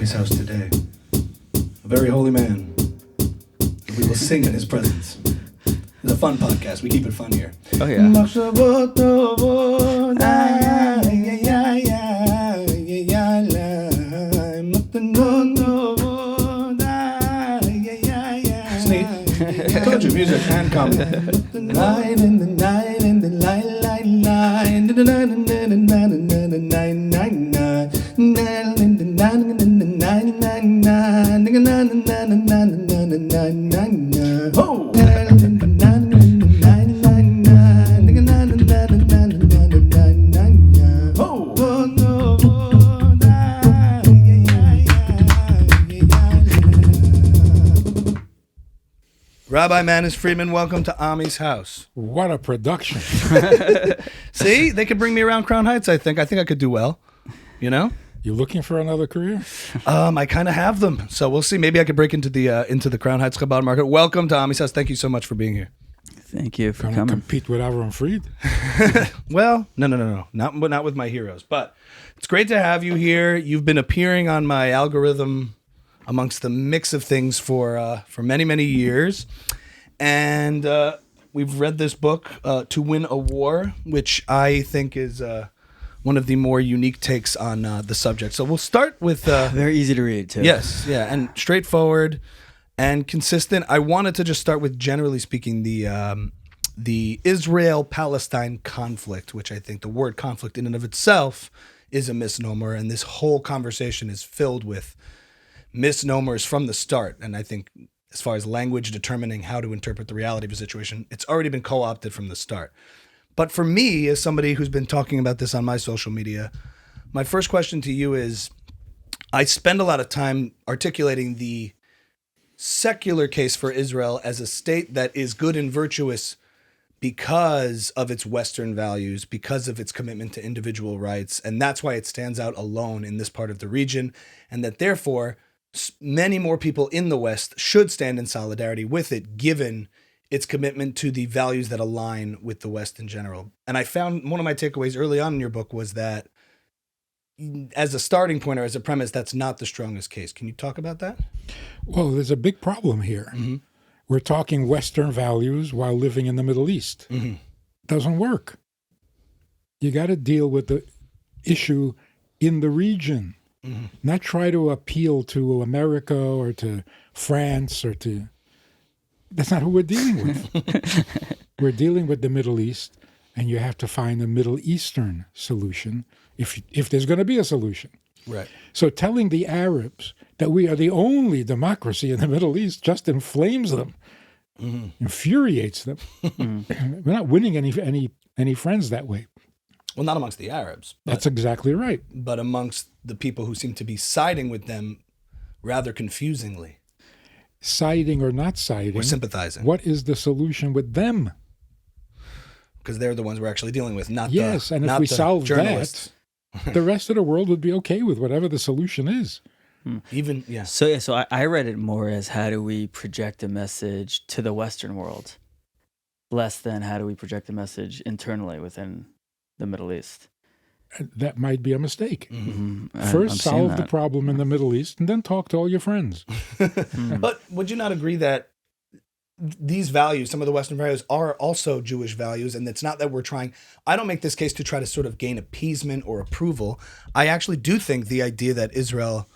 Ami's house today. A very holy man. We will sing in his presence. It's a fun podcast. We keep it fun here. Oh, yeah. I told you, music and comedy. The night and the night and the light, light, light. Rabbi Manis Friedman, welcome to Ami's house. What a production. See, they could bring me around Crown Heights, I think. I think I could do well, you know? You looking for another career? I kind of have them, so we'll see. Maybe I could break into the Crown Heights Chabad market. Welcome to Ami's house. Thank you so much for being here. Thank you for Gonna coming. compete with Avram Fried? Well, no. Not with my heroes. But it's great to have you here. You've been appearing on my algorithm amongst the mix of things for many, many years. And we've read this book, To Win a War, which I think is one of the more unique takes on the subject. So we'll start with... Very easy to read, too. Yes, yeah, and straightforward and consistent. I wanted to just start with, generally speaking, the Israel-Palestine conflict, which I think the word conflict in and of itself is a misnomer, and this whole conversation is filled with misnomers from the start. And I think as far as language determining how to interpret the reality of a situation, it's already been co-opted from the start. But for me, as somebody who's been talking about this on my social media, my first question to you is, I spend a lot of time articulating the secular case for Israel as a state that is good and virtuous because of its Western values, because of its commitment to individual rights, and that's why it stands out alone in this part of the region, and that therefore many more people in the West should stand in solidarity with it, given its commitment to the values that align with the West in general. And I found one of my takeaways early on in your book was that as a starting point or as a premise, that's not the strongest case. Can you talk about that? Well, there's a big problem here. Mm-hmm. We're talking Western values while living in the Middle East. Mm-hmm. Doesn't work. You got to deal with the issue in the region. Mm-hmm. Not try to appeal to America or to France or to... That's not who we're dealing with. We're dealing with the Middle East, and you have to find a Middle Eastern solution if there's going to be a solution. Right. So telling the Arabs that we are the only democracy in the Middle East just inflames them, infuriates them. We're not winning any friends that way. Well, not amongst the Arabs. That's exactly right. But amongst the people who seem to be siding with them rather confusingly. Siding or not siding. Or sympathizing. What is the solution with them? Because they're the ones we're actually dealing with, not yes, the and if we solve journalists. That, the rest of the world would be okay with whatever the solution is. Even, yeah. So I read it more as how do we project a message to the Western world, less than how do we project a message internally within the Middle East. That might be a mistake. Mm-hmm. First, solve the problem in the Middle East, and then talk to all your friends. But would you not agree that these values, some of the Western values, are also Jewish values, and it's not that we're trying... I don't make this case to try to sort of gain appeasement or approval. I actually do think the idea that Israel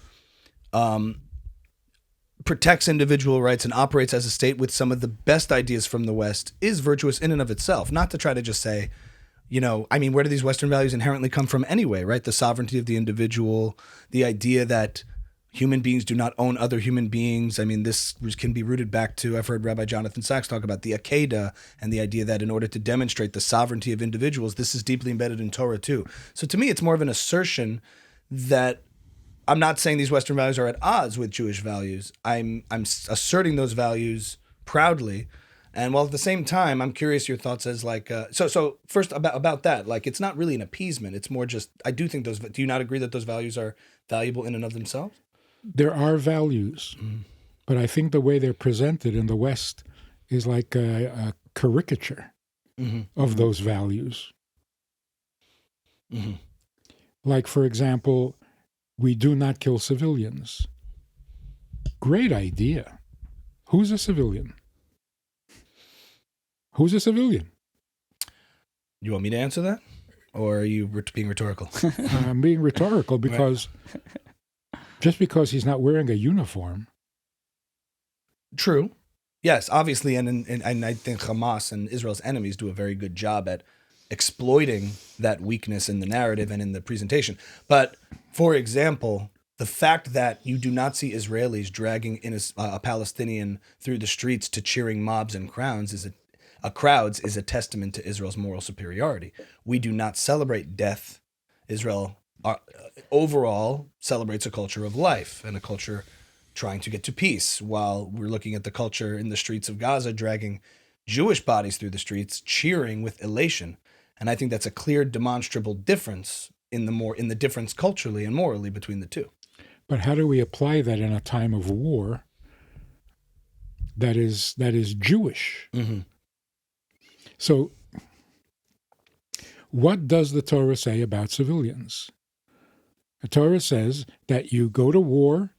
protects individual rights and operates as a state with some of the best ideas from the West is virtuous in and of itself. Not to try to just say... where do these Western values inherently come from anyway, right? The sovereignty of the individual, the idea that human beings do not own other human beings. This can be rooted back to, I've heard Rabbi Jonathan Sachs talk about the Akedah and the idea that in order to demonstrate the sovereignty of individuals, this is deeply embedded in Torah too. So to me, it's more of an assertion that I'm not saying these Western values are at odds with Jewish values. I'm asserting those values proudly. And while at the same time, I'm curious your thoughts as so first about that, it's not really an appeasement. It's more just, I do think do you not agree that those values are valuable in and of themselves? There are values, but I think the way they're presented in the West is like a caricature of those values. Like, for example, we do not kill civilians. Great idea. Who's a civilian? Who's a civilian? You want me to answer that? Or are you being rhetorical? I'm being rhetorical because just because he's not wearing a uniform. True. Yes, obviously, and I think Hamas and Israel's enemies do a very good job at exploiting that weakness in the narrative and in the presentation. But, for example, the fact that you do not see Israelis dragging in a Palestinian through the streets to cheering mobs and crowds is a testament to Israel's moral superiority. We do not celebrate death. Israel overall celebrates a culture of life and a culture trying to get to peace, while we're looking at the culture in the streets of Gaza dragging Jewish bodies through the streets, cheering with elation. And I think that's a clear, demonstrable difference in the difference culturally and morally between the two. But how do we apply that in a time of war that is Jewish? Mm-hmm. So what does the Torah say about civilians? The Torah says that you go to war,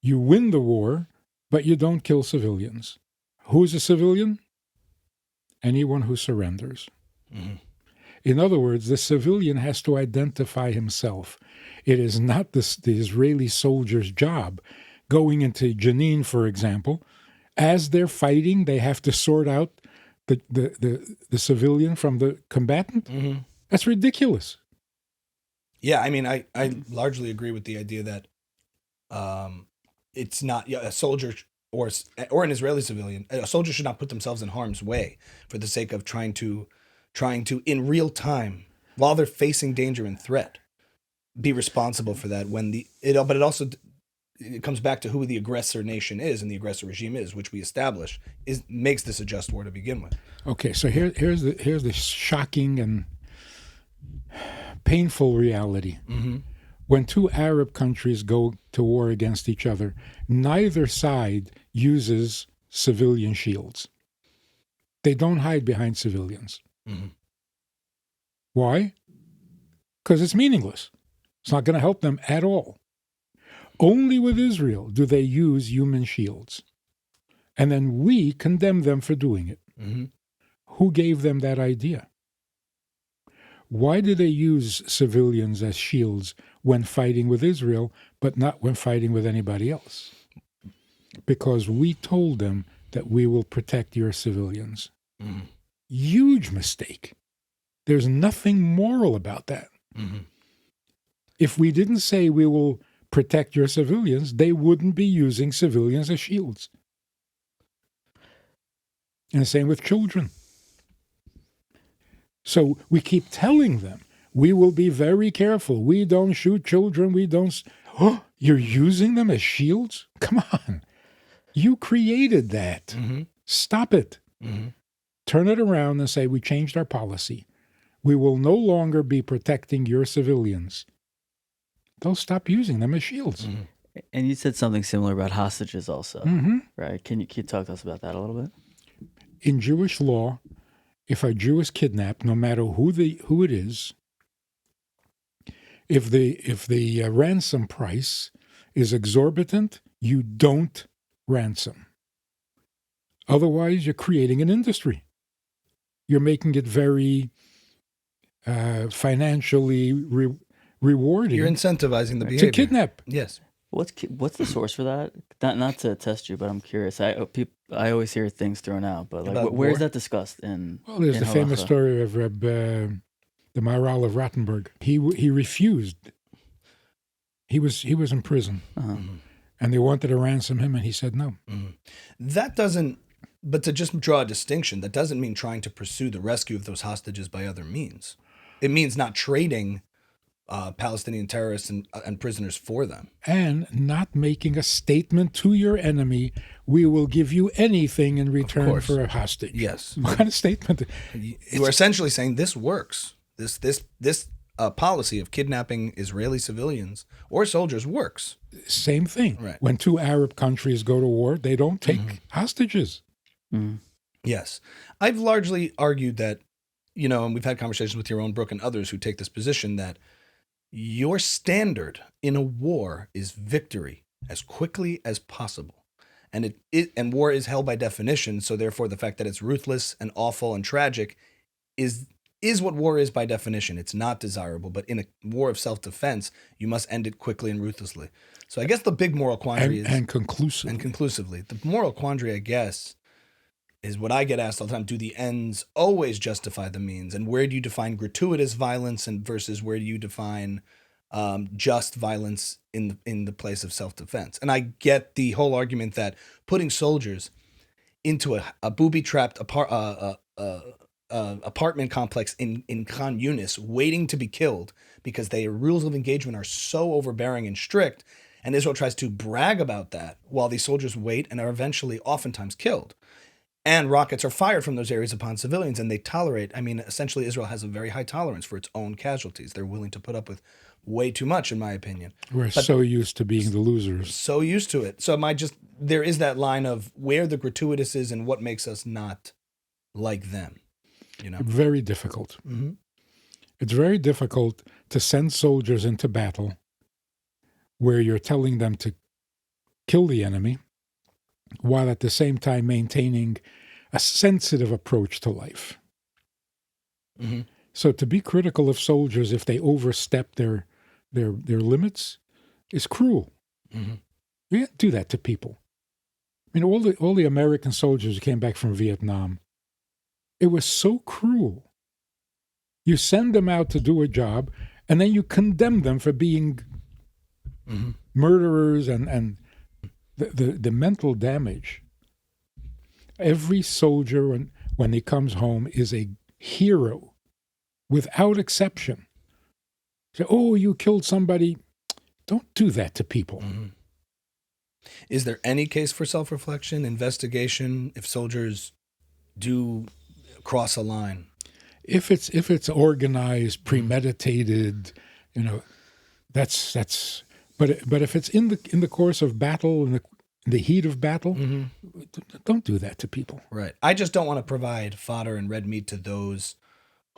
you win the war, but you don't kill civilians. Who's a civilian? Anyone who surrenders. Mm-hmm. In other words, the civilian has to identify himself. It is not the Israeli soldier's job. Going into Jenin, for example, as they're fighting, they have to sort out the civilian from the combatant. Mm-hmm. That's ridiculous. Yeah, I mean, I largely agree with the idea that it's not a soldier or an Israeli civilian. A soldier should not put themselves in harm's way for the sake of trying to in real time, while they're facing danger and threat, be responsible for that. But it also comes back to who the aggressor nation is and the aggressor regime is, which we establish makes this a just war to begin with. Okay, so here's the shocking and painful reality. Mm-hmm. When two Arab countries go to war against each other, neither side uses civilian shields. They don't hide behind civilians. Mm-hmm. Why? Because it's meaningless. It's not going to help them at all. Only with Israel do they use human shields. And then we condemn them for doing it. Mm-hmm. Who gave them that idea? Why do they use civilians as shields when fighting with Israel, but not when fighting with anybody else? Because we told them that we will protect your civilians. Mm-hmm. Huge mistake. There's nothing moral about that. Mm-hmm. If we didn't say we will protect your civilians, they wouldn't be using civilians as shields. And the same with children. So we keep telling them, we will be very careful. We don't shoot children. We don't. Oh, you're using them as shields? Come on. You created that. Mm-hmm. Stop it. Mm-hmm. Turn it around and say, we changed our policy. We will no longer be protecting your civilians. They'll stop using them as shields. Mm-hmm. And you said something similar about hostages also, Mm-hmm. right? Can you talk to us about that a little bit? In Jewish law, if a Jew is kidnapped, no matter who it is, if the ransom price is exorbitant, you don't ransom. Otherwise, you're creating an industry. You're making it very financially rewarding. You're incentivizing the behavior. To kidnap. Yes. What's the source for that? Not to test you, but I'm curious. I always hear things thrown out, but like, where is that discussed in? Well, there's the famous story of the Maharal of Rottenburg. He refused. He was in prison, Mm-hmm. and they wanted to ransom him, and he said no. Mm-hmm. That doesn't. But to just draw a distinction, that doesn't mean trying to pursue the rescue of those hostages by other means. It means not trading Palestinian terrorists and prisoners for them. And not making a statement to your enemy, we will give you anything in return for a hostage. Yes. What kind of statement? You are essentially saying this works. This policy of kidnapping Israeli civilians or soldiers works. Same thing. Right. When two Arab countries go to war, they don't take hostages. Mm. Yes. I've largely argued that, and we've had conversations with your own Brooke and others who take this position that, your standard in a war is victory as quickly as possible. And war is hell by definition, so therefore the fact that it's ruthless and awful and tragic is what war is by definition. It's not desirable, but in a war of self-defense, you must end it quickly and ruthlessly. So I guess the big moral quandary is... And conclusively. And conclusively. The moral quandary, I guess, is what I get asked all the time. Do the ends always justify the means? And where do you define gratuitous violence and versus where do you define just violence in the place of self-defense? And I get the whole argument that putting soldiers into a booby-trapped apartment complex in Khan Yunis, waiting to be killed because their rules of engagement are so overbearing and strict, and Israel tries to brag about that while these soldiers wait and are eventually oftentimes killed. And rockets are fired from those areas upon civilians, and they tolerate. I mean, essentially, Israel has a very high tolerance for its own casualties. They're willing to put up with way too much, in my opinion. We're so used to being the losers. So used to it. So there is that line of where the gratuitous is and what makes us not like them. You know? Very difficult. Mm-hmm. It's very difficult to send soldiers into battle where you're telling them to kill the enemy while at the same time maintaining a sensitive approach to life. Mm-hmm. So to be critical of soldiers if they overstep their limits is cruel. Mm-hmm. You can't do that to people. I mean, all the American soldiers who came back from Vietnam, it was so cruel. You send them out to do a job, and then you condemn them for being mm-hmm. murderers and the mental damage. Every soldier, when he comes home, is a hero, without exception. So, oh, you killed somebody. Don't do that to people. Mm-hmm. Is there any case for self-reflection, investigation, if soldiers do cross a line? If it's organized, premeditated, that's. But if it's in the course of battle, in the heat of battle, mm-hmm. don't do that to people. Right. I just don't want to provide fodder and red meat to those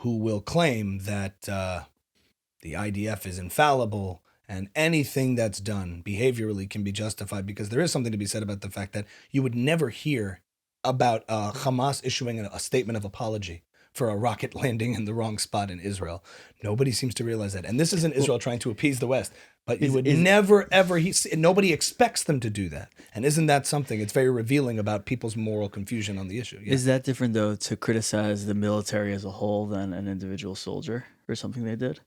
who will claim that the IDF is infallible and anything that's done behaviorally can be justified, because there is something to be said about the fact that you would never hear about Hamas issuing a statement of apology for a rocket landing in the wrong spot in Israel. Nobody seems to realize that. And this isn't Israel trying to appease the West, but you would never, ever, nobody expects them to do that. And isn't that something? It's very revealing about people's moral confusion on the issue. Yeah. Is that different, though, to criticize the military as a whole than an individual soldier or something they did?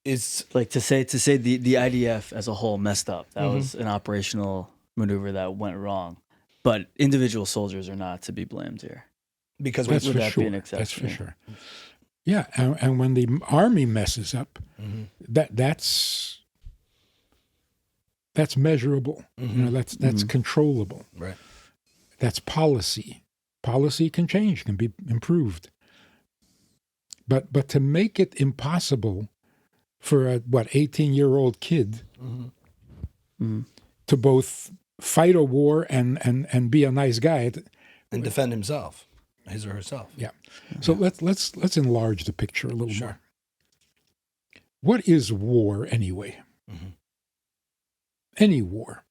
It's like to say the IDF as a whole messed up. That mm-hmm. was an operational maneuver that went wrong. But individual soldiers are not to be blamed here. Because that's would for that sure. be an exception? That's for sure. Yeah, and when the army messes up, mm-hmm. that's measurable. Mm-hmm. That's mm-hmm. controllable. Right. That's policy. Policy can change, can be improved. But to make it impossible for a 18-year-old kid mm-hmm. Mm-hmm. to both fight a war and be a nice guy and defend himself, his or herself. Yeah. So let's enlarge the picture a little Sure. more. What is war anyway? Mm-hmm. Any war.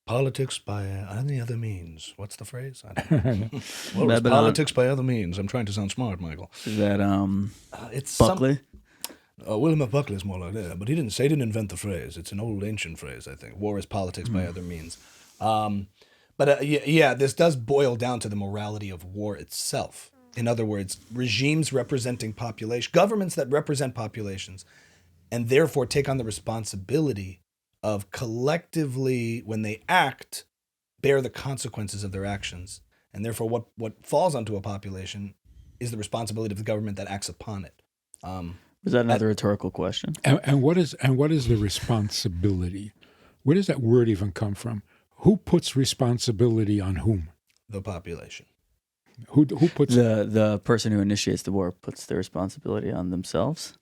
Politics by any other means. What's the phrase? I don't know. Well, it's Babylon. politics by other means. I'm trying to sound smart, Michael. Is that It's Buckley? William F. Buckley is more like that, but he didn't invent the phrase. It's an old ancient phrase, I think. War is politics by other means. But this does boil down to the morality of war itself. In other words, regimes representing population, governments that represent populations, and therefore take on the responsibility of collectively, when they act, bear the consequences of their actions. And therefore, what falls onto a population is the responsibility of the government that acts upon it. Was that another rhetorical question? And what is the responsibility? Where does that word even come from? Who puts responsibility on whom? The population. Who puts the person who initiates the war puts the responsibility on themselves?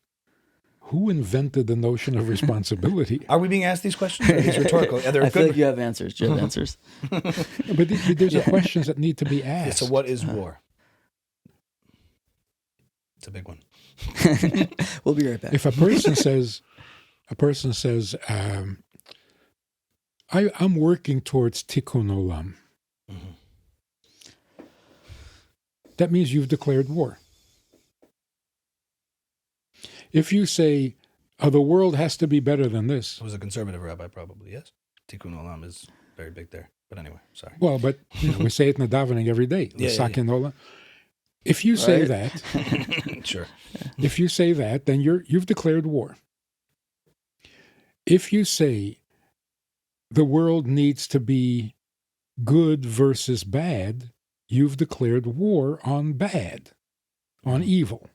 Who invented the notion of responsibility? Are we being asked these questions? Or are these rhetorical? I feel like you have answers. Do you have answers? But these are questions that need to be asked. Yeah, so what is war? It's a big one. We'll be right back. If a person says, I'm working towards tikkun olam, that means you've declared war. If you say, the world has to be better than this. It was a conservative rabbi, probably, yes. Tikkun olam is very big there. But anyway, sorry. Well, but we say it in the davening every day. Sakin olam. If you say that, sure. If you say that, then you've declared war. If you say the world needs to be good versus bad, you've declared war on bad, on evil.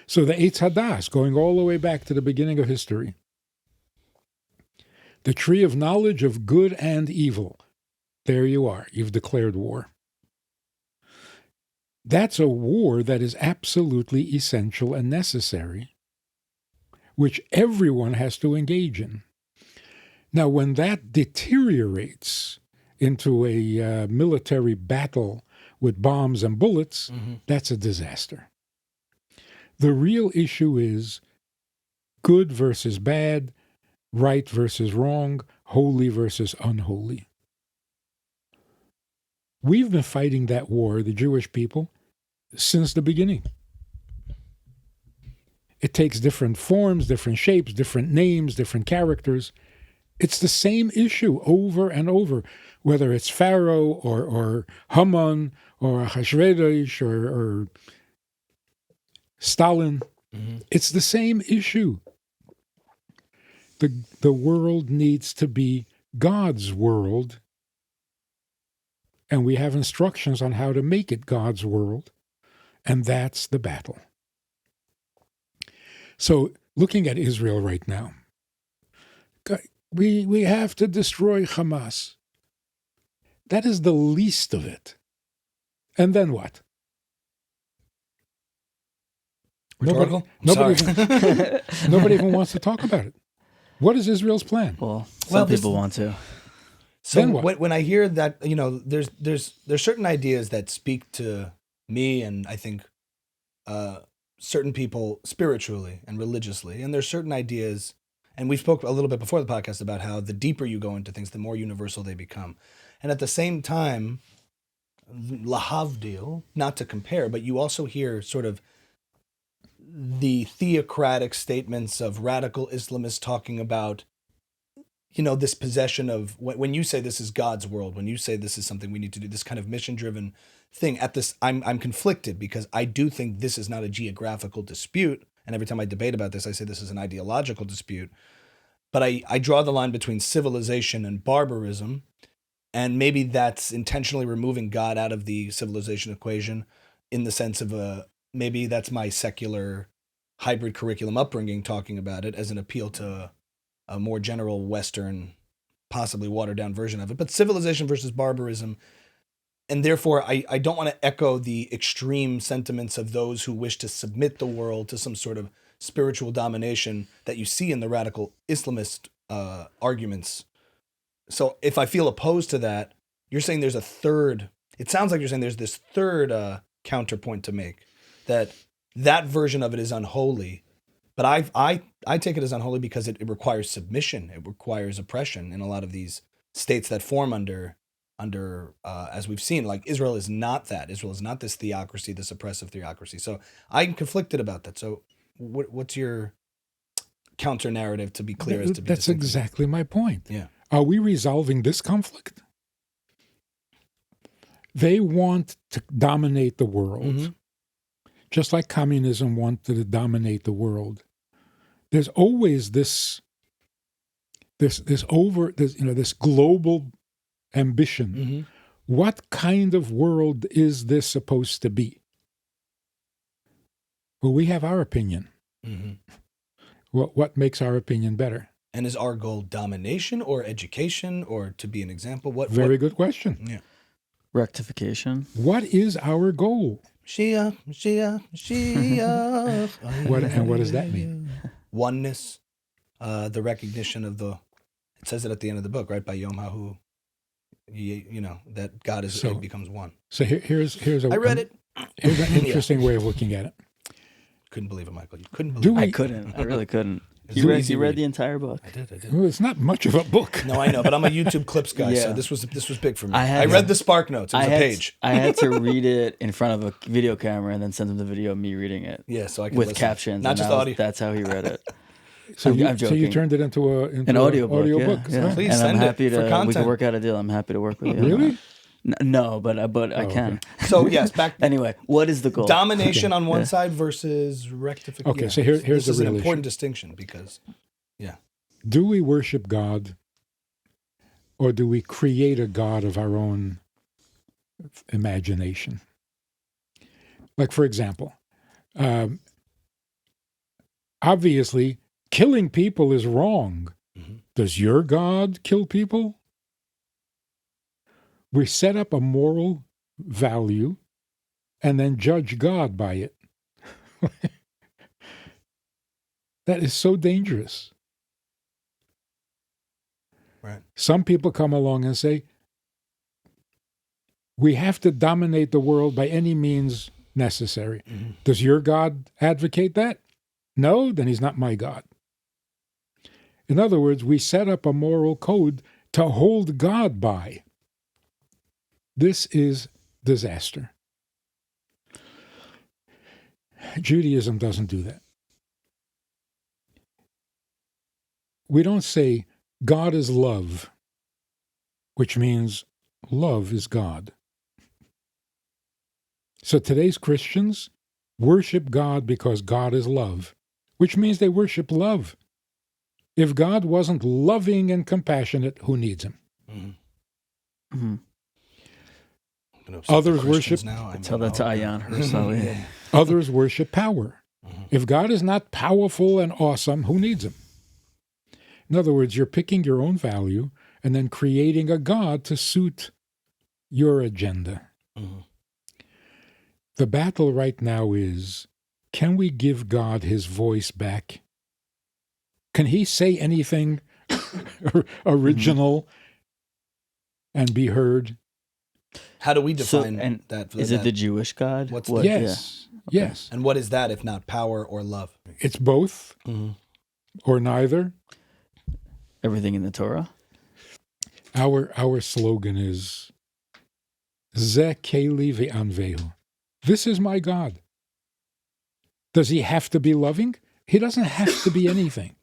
So the Eitz Hadas, going all the way back to the beginning of history, the tree of knowledge of good and evil, there you are, you've declared war. That's a war that is absolutely essential and necessary, which everyone has to engage in. Now, when that deteriorates into a military battle with bombs and bullets, that's a disaster. The real issue is good versus bad, right versus wrong, holy versus unholy. We've been fighting that war, the Jewish people, since the beginning. It takes different forms, different shapes, different names, different characters. It's the same issue over and over, whether it's Pharaoh or Haman or Ahasuerus or Stalin. It's the same issue. The world needs to be God's world, and we have instructions on how to make it God's world, and that's the battle. So, looking at Israel right now, we have to destroy Hamas. That is the least of it. And then what? Rhetorical? Nobody even wants to talk about it. What is Israel's plan? Well, some people want to. So when I hear that, there's certain ideas that speak to me and I think certain people spiritually and religiously, and there's certain ideas, and we spoke a little bit before the podcast about how the deeper you go into things, the more universal they become. And at the same time, lahavdil, not to compare, but you also hear sort of the theocratic statements of radical Islamists talking about, this possession of, when you say this is God's world, when you say this is something we need to do, this kind of mission-driven thing, I'm conflicted because I do think this is not a geographical dispute. And every time I debate about this, I say this is an ideological dispute. But I draw the line between civilization and barbarism. And maybe that's intentionally removing God out of the civilization equation in the sense of maybe that's my secular hybrid curriculum upbringing talking about it as an appeal to a more general Western, possibly watered down version of it. But civilization versus barbarism. And therefore, I don't want to echo the extreme sentiments of those who wish to submit the world to some sort of spiritual domination that you see in the radical Islamist arguments. So if I feel opposed to that, you're saying there's a third, it sounds like you're saying there's this third counterpoint to make, that version of it is unholy. But I take it as unholy because it requires submission. It requires oppression in a lot of these states that form under as we've seen, like Israel is not that. Israel is not this theocracy, this oppressive theocracy. So I'm conflicted about that. So what's your counter narrative to be clear as to be That's distinctive? exactly my point. Yeah. Are we resolving this conflict? They want to dominate the world, just like communism wanted to dominate the world. There's always this global ambition. What kind of world is this supposed to be? Well, we have our opinion. What makes our opinion better? And is our goal domination or education or to be an example? Very good question. Yeah. Rectification. What is our goal? Shia. What does that mean? Oneness, the recognition of it says it at the end of the book, right? By Yom HaHu, that God becomes one. So here's I read it. Here's an interesting way of looking at it. Couldn't believe it, Michael. You couldn't Do believe we- it. I couldn't. I really couldn't. It's You an read, easy you read read. the entire book. I did. Well, it's not much of a book. No, I know, but I'm a YouTube clips guy, so Yeah. this was big for me. I had I to- read the Spark Notes. It was a had, page. I had to read it in front of a video camera and then send him the video of me reading it Yeah, so I could with listen. captions. Not and just that was- audio. That's how he read it. So I'm you joking. turned it into An audiobook. audiobook. Yeah. Huh? Please and send I'm it happy for to. We content. can work out a deal. I'm happy to work with you. Really? No, but I Oh, can. So yes, back Anyway, what is the goal? domination on one Yeah. side versus rectification. Okay, so here's this the is an real important issue. distinction because Do we worship God, or do we create a God of our own imagination? Like, for example, obviously, killing people is wrong. Mhm. Does your God kill people? We set up a moral value and then judge God by it. That is so dangerous. right. Some people come along and say, we have to dominate the world by any means necessary. Mhm. Does your God advocate that? No, then he's not my God. In other words, we set up a moral code to hold God by. This is disaster. Judaism doesn't do that. We don't say God is love, which means love is God. So today's Christians worship God because God is love, which means they worship love. If God wasn't loving and compassionate, who needs him? Mhm. Mhm. I'm gonna upset Others the Christians worship- Now. Tell that to Ayan herself. Others worship power. Mhm. If God is not powerful and awesome, who needs him? In other words, you're picking your own value and then creating a God to suit your agenda. Mhm. The battle right now is, can we give God his voice back? Can he say anything original and be heard? How do we So, define and that? Is it the Jewish God? What's What- the- Yes, yes. And what is that if not power or love? It's both Mm-hmm. or neither. Everything in the Torah? Our slogan is Ze Keli Ve'anvehu. This is my God. Does he have to be loving? He doesn't have to be anything.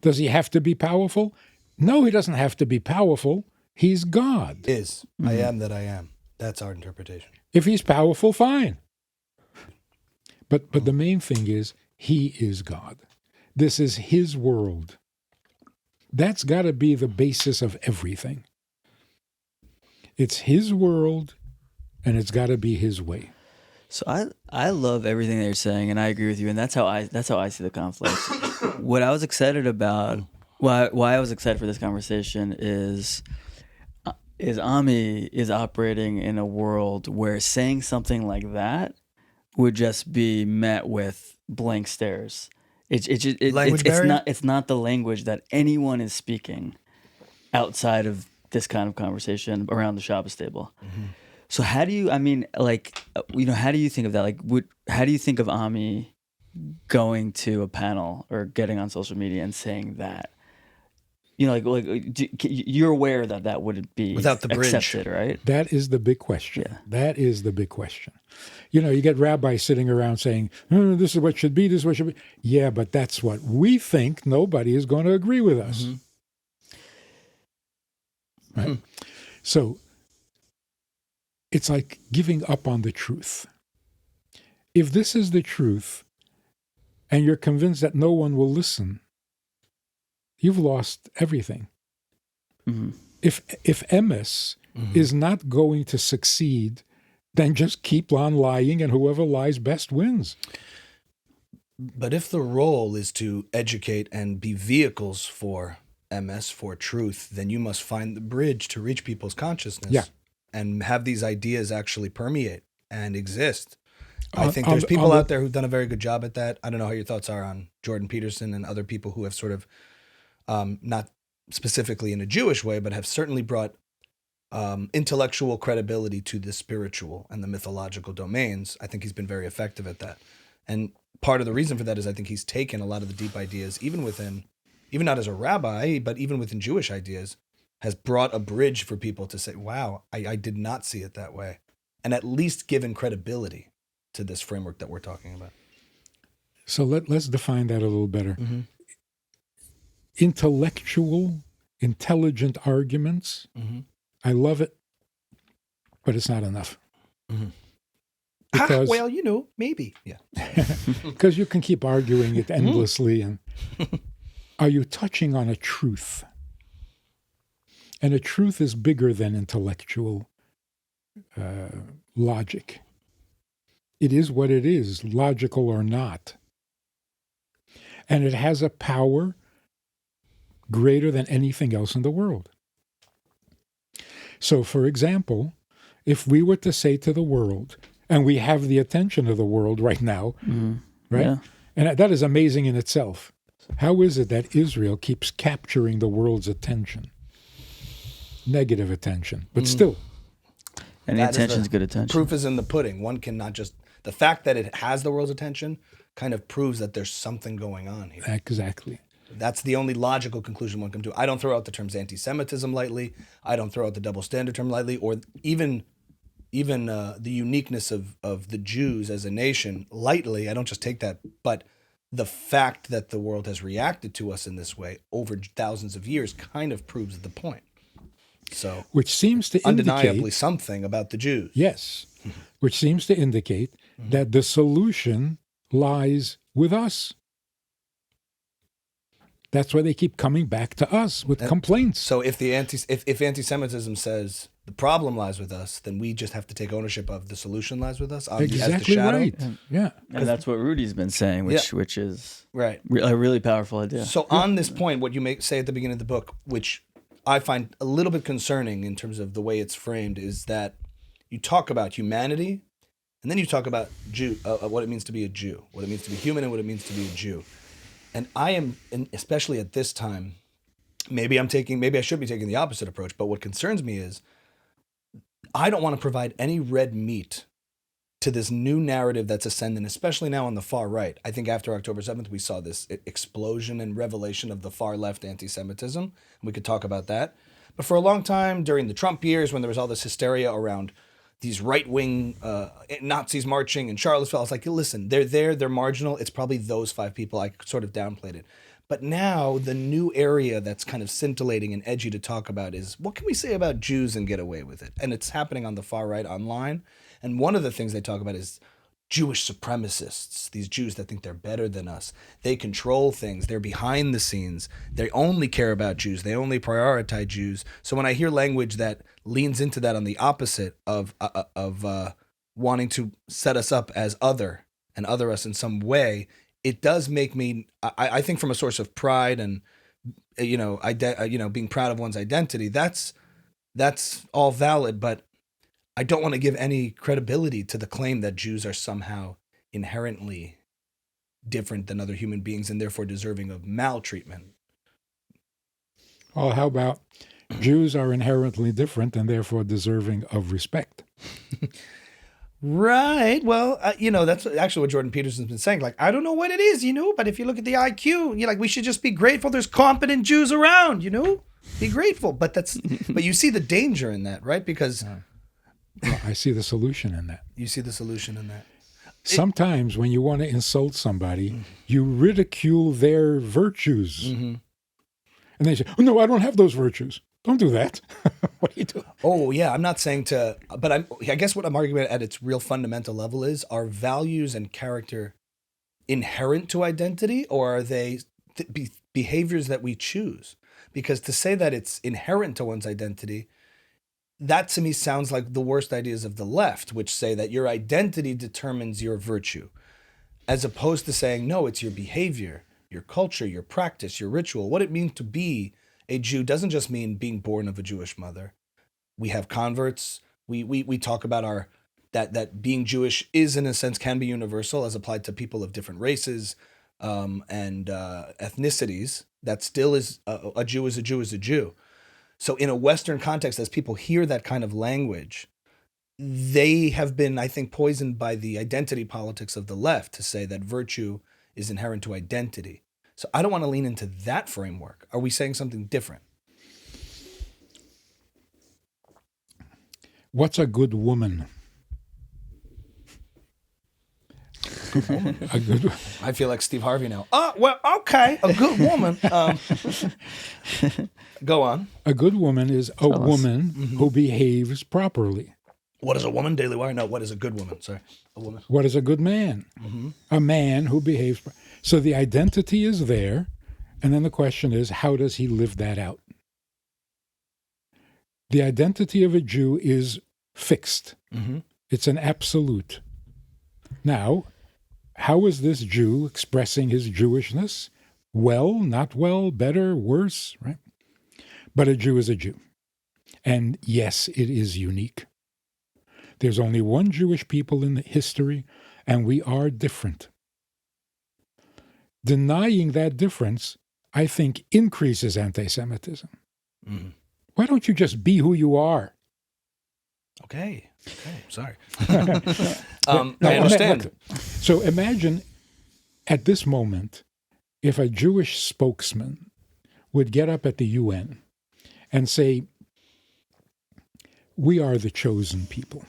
Does he have to be powerful? No, he doesn't have to be powerful. He's God. Is I am that I am. That's our interpretation. If he's powerful, fine. But the main thing is, he is God. This is his world. That's got to be the basis of everything. It's his world, and it's got to be his way. So I love everything that you're saying, and I agree with you, and that's how I see the conflict. What I was excited about, why I was excited for this conversation is Ami is operating in a world where saying something like that would just be met with blank stares. Language barrier? It's not the language that anyone is speaking outside of this kind of conversation around the Shabbos table. Mm-hmm. So how do you? I mean, like, how do you think of that? Like, how do you think of Ami going to a panel or getting on social media and saying that? You're aware that wouldn't be Without the bridge. accepted, right? That is the big question. Yeah. That is the big question. You get rabbis sitting around saying, this is what should be, this is what should be. Yeah, but that's what we think. Nobody is going to agree with us. Mm-hmm. Right? So it's like giving up on the truth. If this is the truth and you're convinced that no one will listen, you've lost everything. Mm-hmm. If MS is not going to succeed, then just keep on lying, and whoever lies best wins. But if the role is to educate and be vehicles for MS, for truth, then you must find the bridge to reach people's consciousness. Yeah. And have these ideas actually permeate and exist. I On- think on there's the- people on the- out there who've done a very good job at that. I don't know how your thoughts are on Jordan Peterson and other people who have sort of, not specifically in a Jewish way, but have certainly brought intellectual credibility to the spiritual and the mythological domains. I think he's been very effective at that. And part of the reason for that is I think he's taken a lot of the deep ideas, even not as a rabbi, but even within Jewish ideas, has brought a bridge for people to say, wow, I did not see it that way. And at least given credibility to this framework that we're talking about. So let's define that a little better. Mm-hmm. Intelligent arguments, Mm-hmm. I love it, but it's not enough. Mm-hmm. Because, well, maybe. Yeah. because you can keep arguing it endlessly. And are you touching on a truth? And a truth is bigger than intellectual logic. It is what it is, logical or not. And it has a power greater than anything else in the world. So, for example, if we were to say to the world, and we have the attention of the world right now, right? Yeah. And that is amazing in itself. How is it that Israel keeps capturing the world's attention? Negative attention, but still. Any That is attention's good attention. Proof is in the pudding. One cannot just, the fact that it has the world's attention kind of proves that there's something going on here. Exactly. That's the only logical conclusion one can do. I don't throw out the terms anti-Semitism lightly. I don't throw out the double standard term lightly, or even the uniqueness of the Jews as a nation lightly. I don't just take that, but the fact that the world has reacted to us in this way over thousands of years kind of proves the point. So, Which seems to undeniably indicate, something about the Jews. yes, which seems to indicate that the solution lies with us. That's why they keep coming back to us with complaints. So if if anti-Semitism says the problem lies with us, then we just have to take ownership of the solution lies with us. As the Exactly shadow. right. Yeah. And that's what Rudy's been saying, which is Right. a really powerful idea. So on this point, what you say at the beginning of the book, which I find a little bit concerning in terms of the way it's framed, is that you talk about humanity, and then you talk about what it means to be a Jew, what it means to be human, and what it means to be a Jew. And I am, especially at this time, maybe I should be taking the opposite approach, but what concerns me is I don't want to provide any red meat to this new narrative that's ascending, especially now on the far right. I think after October 7th, we saw this explosion and revelation of the far left anti-Semitism. And we could talk about that. But for a long time, during the Trump years, when there was all this hysteria around these right-wing Nazis marching in Charlottesville, I was like, listen, they're marginal. It's probably those 5 people. I sort of downplayed it. But now the new area that's kind of scintillating and edgy to talk about is, what can we say about Jews and get away with it? And it's happening on the far right online. And one of the things they talk about is Jewish supremacists, these Jews that think they're better than us. They control things. They're behind the scenes. They only care about Jews. They only prioritize Jews. So when I hear language that leans into that on the opposite of wanting to set us up as other and other us in some way, it does make me, I think, from a source of pride and being proud of one's identity. That's all valid, but I don't want to give any credibility to the claim that Jews are somehow inherently different than other human beings and therefore deserving of maltreatment. Well, how about Jews are inherently different and therefore deserving of respect? Right. Well, that's actually what Jordan Peterson's been saying. Like, I don't know what it is, but if you look at the IQ, we should just be grateful there's competent Jews around, be grateful. But you see the danger in that, right? Because Well, I see the solution in that. You see the solution in that. Sometimes when you want to insult somebody, you ridicule their virtues. Mm-hmm. And they say, oh, no, I don't have those virtues. Don't do that. What are you doing? Oh, yeah. I'm not saying but I guess what I'm arguing at its real fundamental level is, are values and character inherent to identity, or are they behaviors that we choose? Because to say that it's inherent to one's identity, that to me sounds like the worst ideas of the left, which say that your identity determines your virtue, as opposed to saying, no, it's your behavior, your culture, your practice, your ritual. What it means to be a Jew doesn't just mean being born of a Jewish mother. We have converts. We talk about that being Jewish is, in a sense, can be universal as applied to people of different races and ethnicities. That still is a Jew is a Jew is a Jew. So in a Western context, as people hear that kind of language, they have been, I think, poisoned by the identity politics of the left to say that virtue is inherent to identity. So I don't want to lean into that framework. Are we saying something different? What's a good woman? A good, I feel like Steve Harvey now. Oh, well, okay, a good woman. Go on. a good woman is a woman who behaves properly. What is a woman? Daily Wire? No, what is a good woman? Sorry, a woman. What is a good man? A man who behaves. So the identity is there, and then the question is, how does he live that out? The identity of a Jew is fixed. It's an absolute. Now, how is this Jew expressing his Jewishness? Well, not well, better, worse, right? But a Jew is a Jew. And yes, it is unique. There's only one Jewish people in history, and we are different. Denying that difference, I think, increases anti-Semitism. Why don't you just be who you are? Okay, sorry. I understand. Look, so imagine at this moment, if a Jewish spokesman would get up at the UN and say, we are the chosen people.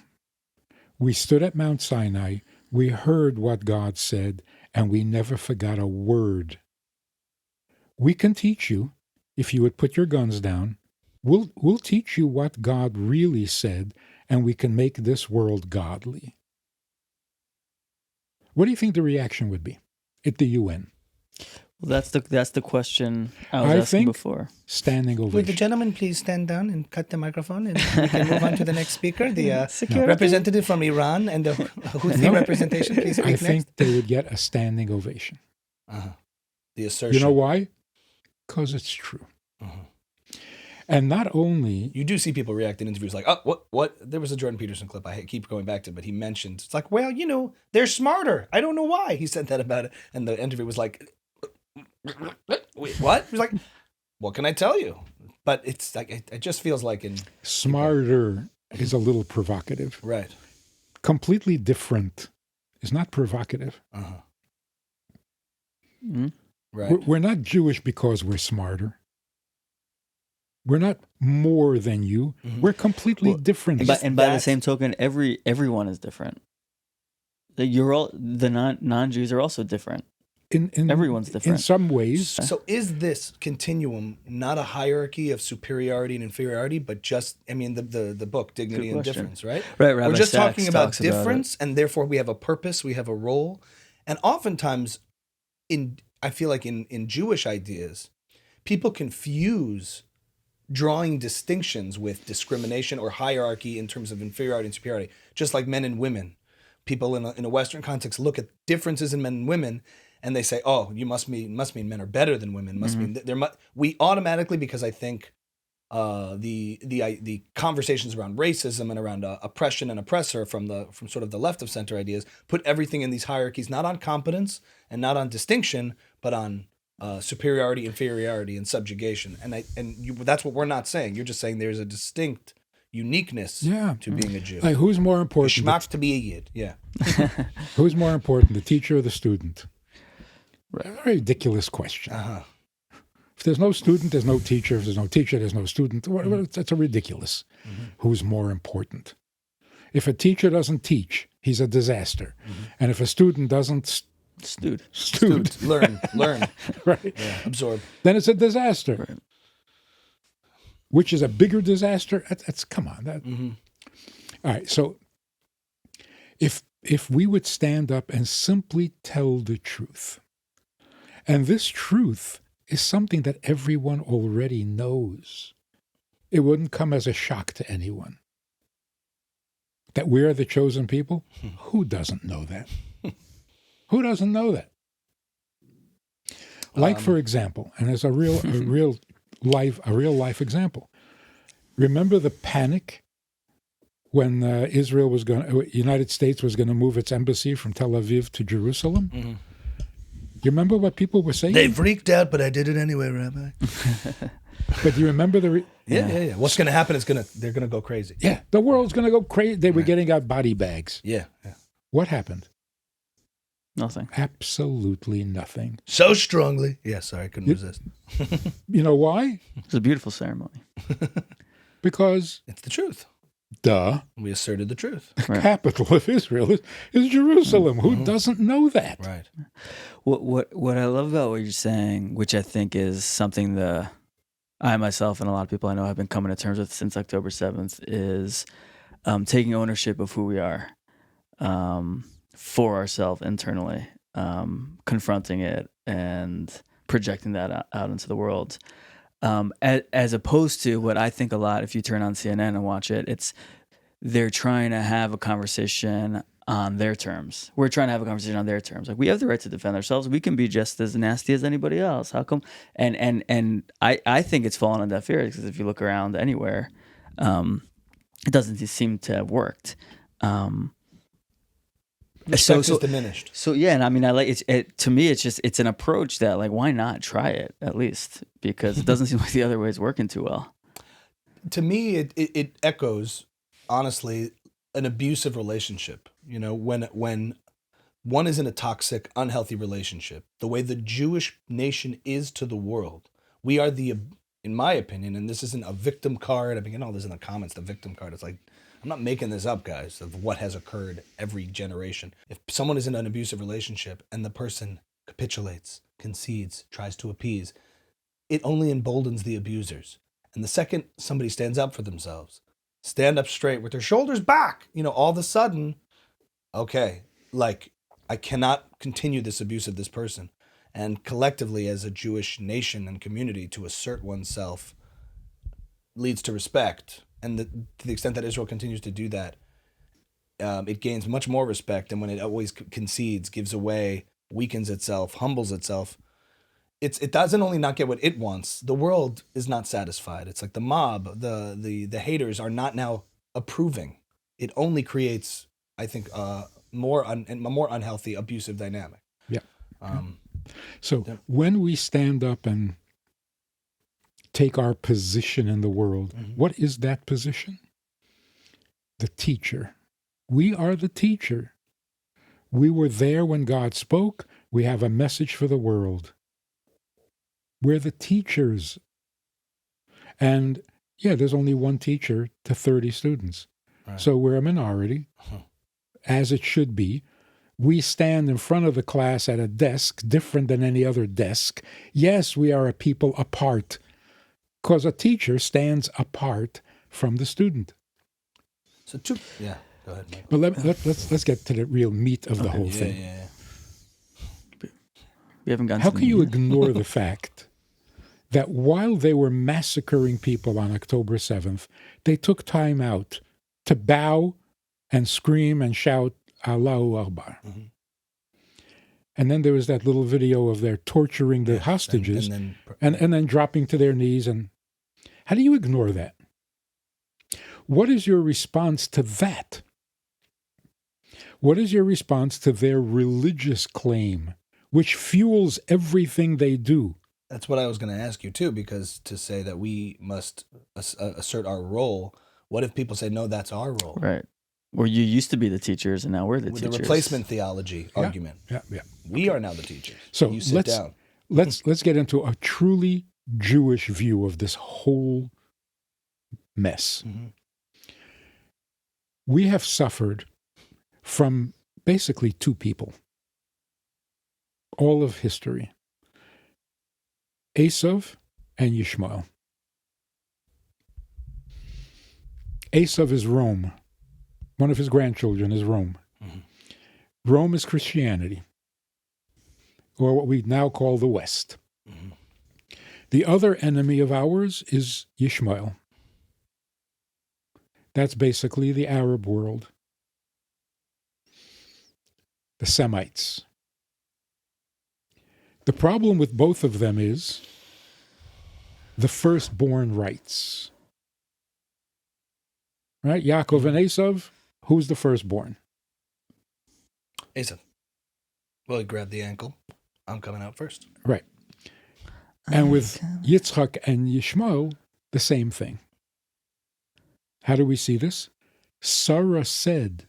We stood at Mount Sinai, we heard what God said, and we never forgot a word. We can teach you, if you would put your guns down, we'll teach you what God really said, and we can make this world godly. What do you think the reaction would be at the UN? Well, that's the question I was I asking think before. Standing ovation. Would the gentleman please stand down and cut the microphone, and we can move on to the next speaker, the Security? representative from Iran and the Houthi representation. Please speak I next. think they would get a standing ovation. The assertion. You know why? Because it's true. And not only... You do see people react in interviews like, oh, what? There was a Jordan Peterson clip I keep going back to, but he mentioned, it's like, well, they're smarter. I don't know why he said that about it. And the interview was like, wait, what? He was like, what can I tell you? But it's like, it just feels like Smarter is a little provocative. Right. Completely different is not provocative. Right. We're not Jewish because we're smarter. We're not more than you. We're completely different. And by the same token, everyone is different. The non-Jews are also different. Everyone's different. In some ways. So is this continuum not a hierarchy of superiority and inferiority, but just, the book, Dignity and Difference, right? Right, We're Rabbi just Sachs talking about talks about difference, and therefore we have a purpose, we have a role. And oftentimes, I feel like in Jewish ideas, people confuse drawing distinctions with discrimination or hierarchy in terms of inferiority and superiority, just like men and women. People in a Western context look at differences in men and women, and they say, "Oh, you must mean men are better than women." Must mean we automatically, because I think the conversations around racism and around oppression and oppressor from sort of the left of center ideas put everything in these hierarchies, not on competence and not on distinction, but on superiority, inferiority, and subjugation. That's what we're not saying. You're just saying there's a distinct uniqueness to being a Jew. Like, who's more important? Schmack to be a Yid. Yeah. Who's more important, the teacher or the student? Right. A very ridiculous question. If there's no student, there's no teacher. If there's no teacher, there's no student. That's a ridiculous. Who's more important? If a teacher doesn't teach, he's a disaster. And if a student doesn't learn, right? Yeah. Absorb. Then it's a disaster. Right. Which is a bigger disaster? That's come on. All right. So if we would stand up and simply tell the truth, and this truth is something that everyone already knows, it wouldn't come as a shock to anyone. That we're the chosen people? Who doesn't know that? Who doesn't know that? Like, for example, and as a real life example. Remember the panic when United States was going to move its embassy from Tel Aviv to Jerusalem? You remember what people were saying? They freaked out, but I did it anyway, Rabbi. But do you remember the? Yeah. What's going to happen is they're going to go crazy. Yeah, the world's going to go crazy. They were getting out body bags. Yeah. What happened? Nothing. Absolutely nothing. So strongly. Yeah, sorry, I couldn't resist. You know why? It's a beautiful ceremony. Because, It's the truth. duh, We asserted the truth. the capital of Israel is Jerusalem. Who doesn't know that? Right. What I love about what you're saying, which I think is something I myself and a lot of people I know have been coming to terms with since October 7th, is taking ownership of who we are for ourselves internally, confronting it and projecting that out into the world. As opposed to what I think a lot, if you turn on CNN and watch it, they're trying to have a conversation on their terms. We're trying to have a conversation on their terms. Like, we have the right to defend ourselves. We can be just as nasty as anybody else. How come? And I think it's fallen on deaf ears, because if you look around anywhere, it doesn't seem to have worked. Respect is diminished. So yeah, and I mean, I like it. To me, it's an approach that, like, why not try it at least? Because it doesn't seem like the other way is working too well. To me, it echoes, honestly, an abusive relationship. You know, when one is in a toxic, unhealthy relationship, the way the Jewish nation is to the world, we are in my opinion, and this isn't a victim card. I've been getting all this in the comments. The victim card. It's like, I'm not making this up, guys, of what has occurred every generation. If someone is in an abusive relationship and the person capitulates, concedes, tries to appease, it only emboldens the abusers. And the second somebody stands up for themselves, stand up straight with their shoulders back, you know, all of a sudden, okay, like, I cannot continue this abuse of this person. And collectively, as a Jewish nation and community, to assert oneself leads to respect. And to the extent that Israel continues to do that, it gains much more respect. And when it always concedes, gives away, weakens itself, humbles itself, it doesn't only not get what it wants. The world is not satisfied. It's like the mob, the haters are not now approving. It only creates, I think, a more unhealthy, abusive dynamic. Yeah. When we stand up and take our position in the world, what is that position? The teacher. We are the teacher. We were there when God spoke. We have a message for the world. We're the teachers. And yeah, there's only one teacher to 30 students. Right. So we're a minority, as it should be. We stand in front of the class at a desk different than any other desk. Yes, we are a people apart, because a teacher stands apart from the student. So yeah, go ahead, Michael. But let's get to the real meat of the whole thing. Yeah. We haven't gotten. How can you ignore the fact that while they were massacring people on October 7th, they took time out to bow and scream and shout Allahu Akbar? Mm-hmm. And then there was that little video of their torturing the hostages and then dropping to their knees. And how do you ignore that? What is your response to that? What is your response to their religious claim, which fuels everything they do? That's what I was going to ask you, too, because to say that we must assert our role, what if people say, no, that's our role? Right. Or you used to be the teachers, and now we're the teachers. The replacement theology argument. Yeah. We are now the teachers. So you sit down. Let's get into a truly Jewish view of this whole mess. Mm-hmm. We have suffered from basically two people. All of history. Esav and Yishmael. Esav is Rome. One of his grandchildren is Rome. Mm-hmm. Rome is Christianity, or what we now call the West. Mm-hmm. The other enemy of ours is Yishmael. That's basically the Arab world. The Semites. The problem with both of them is the firstborn rights. Right? Yaakov and Esav. Who's the firstborn? Esav. Well, he grabbed the ankle. I'm coming out first. Right. And with Yitzchak and Yishmael, the same thing. How do we see this? Sarah said,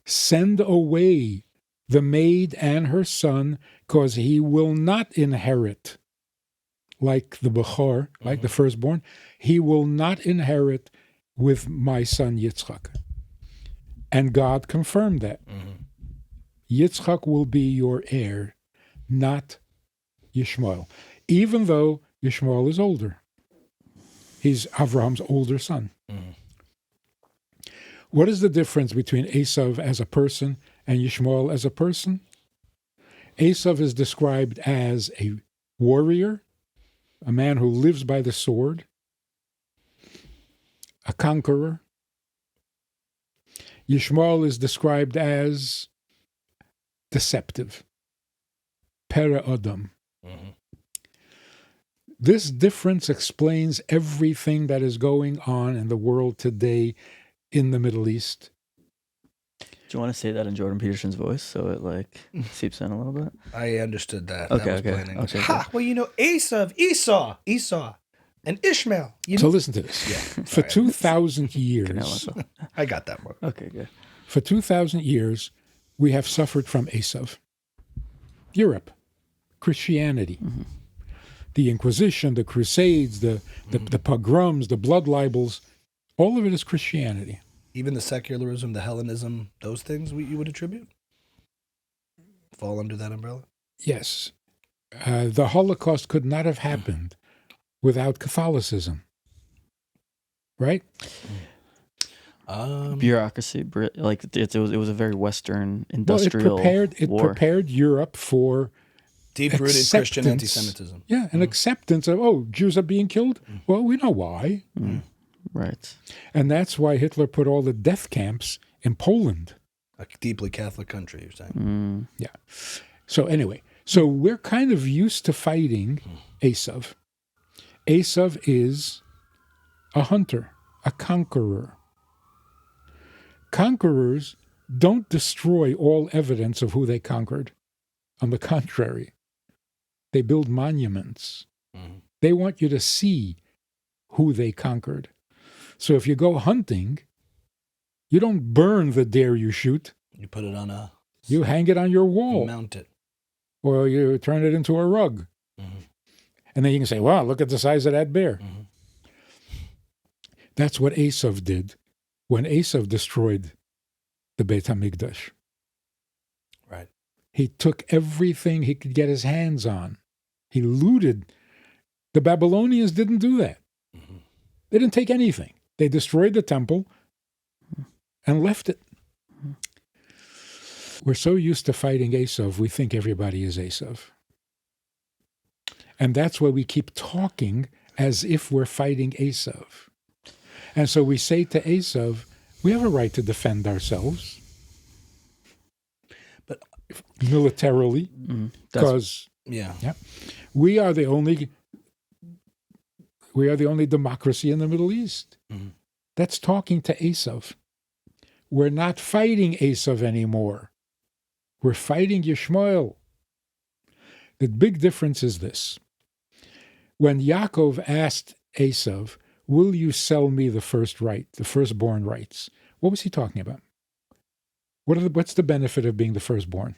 "Send away the maid and her son, because he will not inherit like the Bechor, like the firstborn. He will not inherit with my son Yitzchak." And God confirmed that. Yitzchak will be your heir, not Yishmael, even though Yishmael is older. He's Avraham's older son. What is the difference between Esav as a person and Yishmael as a person? Esav is described as a warrior, a man who lives by the sword, a conqueror. Yishmael is described as deceptive, Pera Adam. This difference explains everything that is going on in the world today in the Middle East. Do you want to say that in Jordan Peterson's voice so it like seeps in a little bit? I understood that. Okay, That was okay, plain English. okay, Ha! Well, Esau, and Ishmael. So listen to this. For 2,000 years, I got that one. Okay, good. for 2,000 years, we have suffered from Esav. Europe, Christianity, the Inquisition, the Crusades, the pogroms, the blood libels, all of it is Christianity. Even the secularism, the Hellenism, those things you would attribute? Fall under that umbrella? Yes. The Holocaust could not have happened without Catholicism. Right? Bureaucracy, like it was a very Western industrial it war. prepared Europe for Deep-rooted Christian acceptance. anti-Semitism. Yeah, an acceptance of, Jews are being killed? Well, we know why. Right. And that's why Hitler put all the death camps in Poland. A deeply Catholic country, you're saying. Yeah. So anyway, so we're kind of used to fighting Esav. Esav is a hunter, a conqueror. Conquerors don't destroy all evidence of who they conquered. On the contrary, they build monuments. They want you to see who they conquered. So if you go hunting, you don't burn the deer you shoot. You put it on You hang it on your wall. mount it. Or you turn it into a rug. And then you can say, wow, look at the size of that bear. That's what Esav did when Esav destroyed the Beit HaMikdash. Right. He took everything he could get his hands on. He looted. The Babylonians didn't do that. They didn't take anything. They destroyed the temple and left it. We're so used to fighting Esav, we think everybody is Esav. And that's why we keep talking as if we're fighting Esav. And so we say to Esav, we have a right to defend ourselves. But militarily, because we are the only democracy in the Middle East. That's talking to Esav. We're not fighting Esav anymore. We're fighting Yishmael. The big difference is this. When Yaakov asked Esav, will you sell me the firstborn rights? What was he talking about? What's the benefit of being the firstborn?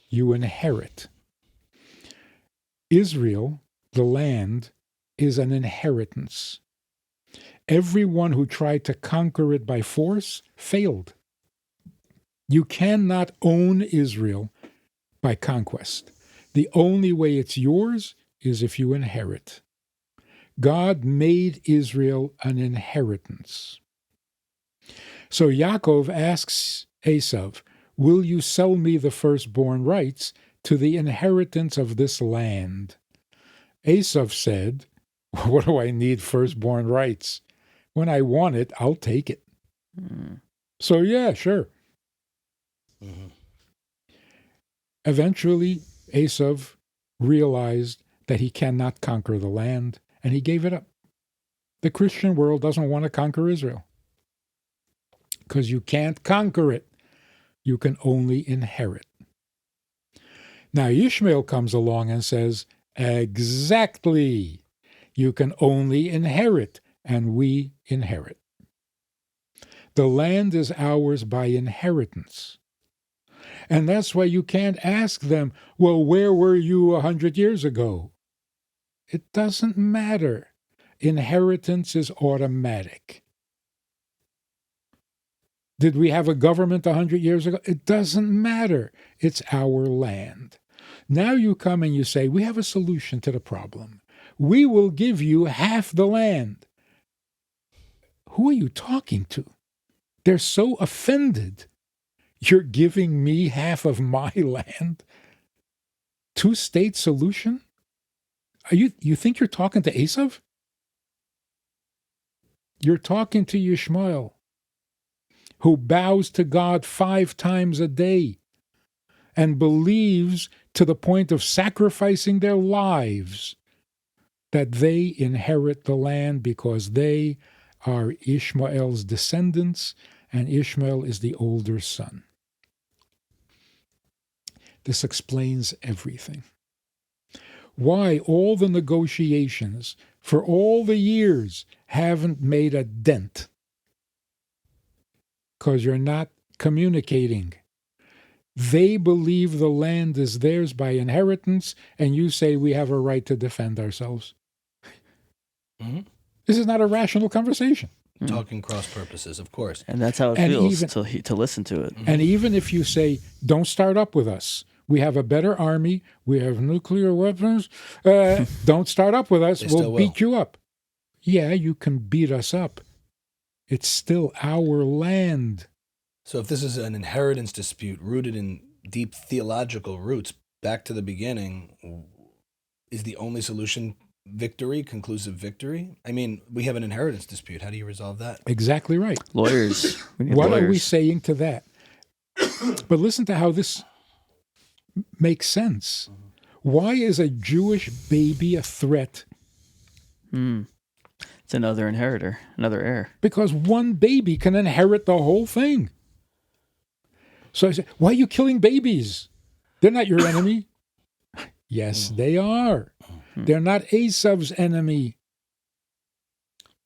You inherit. Israel, the land, is an inheritance. Everyone who tried to conquer it by force failed. You cannot own Israel by conquest. The only way it's yours is if you inherit. God made Israel an inheritance. So Yaakov asks Esav, will you sell me the firstborn rights to the inheritance of this land? Esav said, what do I need firstborn rights? When I want it, I'll take it. So yeah, sure. Eventually, Esav realized that he cannot conquer the land, and he gave it up. The Christian world doesn't want to conquer Israel because you can't conquer it. You can only inherit. Now, Ishmael comes along and says, Exactly. You can only inherit, and we inherit. The land is ours by inheritance. And that's why you can't ask them, well, where were you 100 years ago? It doesn't matter. Inheritance is automatic. Did we have a government 100 years ago? It doesn't matter. It's our land. Now you come and you say, we have a solution to the problem. We will give you half the land. Who are you talking to? They're so offended. You're giving me half of my land? Two-state solution? You think you're talking to Esav? You're talking to Yishmael, who bows to God 5 times a day and believes to the point of sacrificing their lives that they inherit the land because they are Ishmael's descendants, and Ishmael is the older son. This explains everything. Why all the negotiations for all the years haven't made a dent. Because you're not communicating. They believe the land is theirs by inheritance, and you say we have a right to defend ourselves. Mm-hmm. This is not a rational conversation. Talking cross purposes, of course. And that's how it feels to listen to it. And even if you say, don't start up with us, we have a better army, we have nuclear weapons, don't start up with us, we'll beat you up. Yeah, you can beat us up. It's still our land. So if this is an inheritance dispute rooted in deep theological roots, back to the beginning, is the only solution victory, conclusive victory? I mean, we have an inheritance dispute. How do you resolve that? Exactly right. Lawyers. What are we saying to that? But listen to how this makes sense. Why is a Jewish baby a threat? It's another inheritor, another heir. Because one baby can inherit the whole thing. So I say, why are you killing babies? They're not your enemy. Yes, they are. They're not Esav's enemy.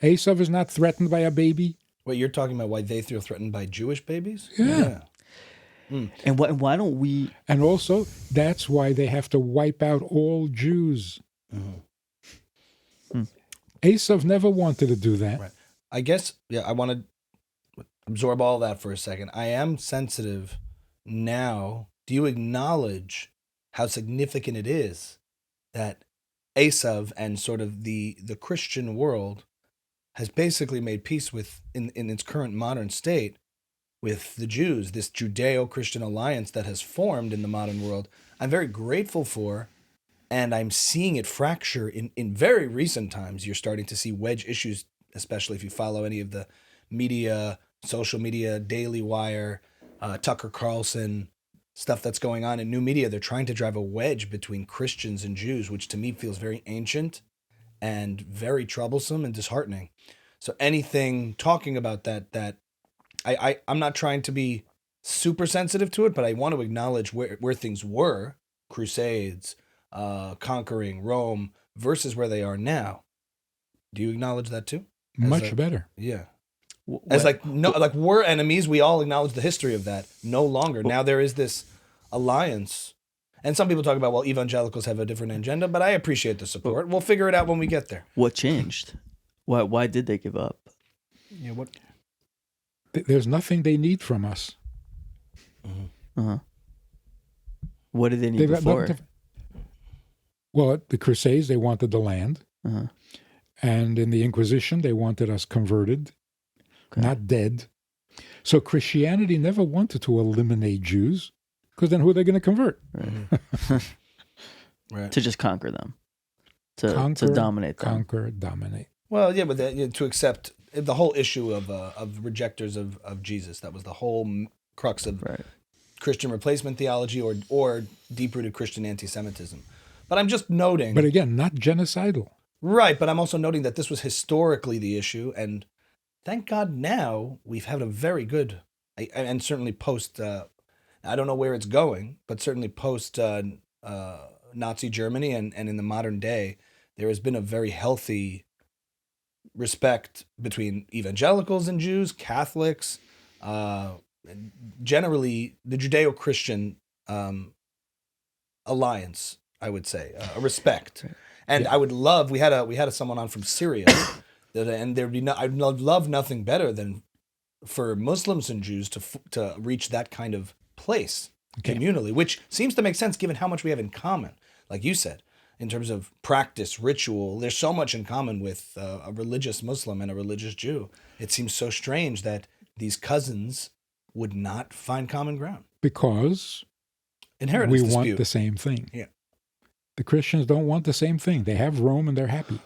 Esav is not threatened by a baby. Wait, you're talking about why they feel threatened by Jewish babies? Yeah. And why don't we... And also, that's why they have to wipe out all Jews. Esav never wanted to do that. Right. I guess, I want to absorb all that for a second. I am sensitive now. Do you acknowledge how significant it is that Esav and sort of the Christian world has basically made peace with, in its current modern state, with the Jews, this Judeo-Christian alliance that has formed in the modern world? I'm very grateful for, and I'm seeing it fracture in very recent times. You're starting to see wedge issues, especially if you follow any of the media, social media, Daily Wire, Tucker Carlson, stuff that's going on in new media. They're trying to drive a wedge between Christians and Jews, which to me feels very ancient and very troublesome and disheartening. So anything talking about that I'm not trying to be super sensitive to it, but I want to acknowledge where things were, Crusades, conquering Rome, versus where they are now. Do you acknowledge that too? Much better. Yeah. As we're enemies, we all acknowledge the history of that. No longer. Now there is this alliance. And some people talk about, well, evangelicals have a different agenda, but I appreciate the support. We'll figure it out when we get there. What changed? Why did they give up? Yeah, what? There's nothing they need from us. What did they need before? Well, at the Crusades, they wanted the land. And in the Inquisition, they wanted us converted, not dead. So Christianity never wanted to eliminate Jews, because then who are they going to convert? Right. To just conquer them. To dominate them. Conquer, dominate. Well, yeah, but to accept the whole issue of rejectors of Jesus. That was the whole crux of Christian replacement theology or deep-rooted Christian anti-Semitism. But I'm just noting... But again, not genocidal. Right, but I'm also noting that this was historically the issue, and thank God now we've had a very good, and certainly post, I don't know where it's going, but certainly post Nazi Germany and in the modern day, there has been a very healthy respect between evangelicals and Jews, Catholics, generally the Judeo-Christian alliance, I would say, a respect. And I would love, we had someone on from Syria, and there'd be I'd love nothing better than for Muslims and Jews to reach that kind of place communally, which seems to make sense given how much we have in common, like you said. In terms of practice, ritual, there's so much in common with a religious Muslim and a religious Jew. It seems so strange that these cousins would not find common ground. Because inheritance we dispute. want the same thing. Yeah. The Christians don't want the same thing. They have Rome and they're happy.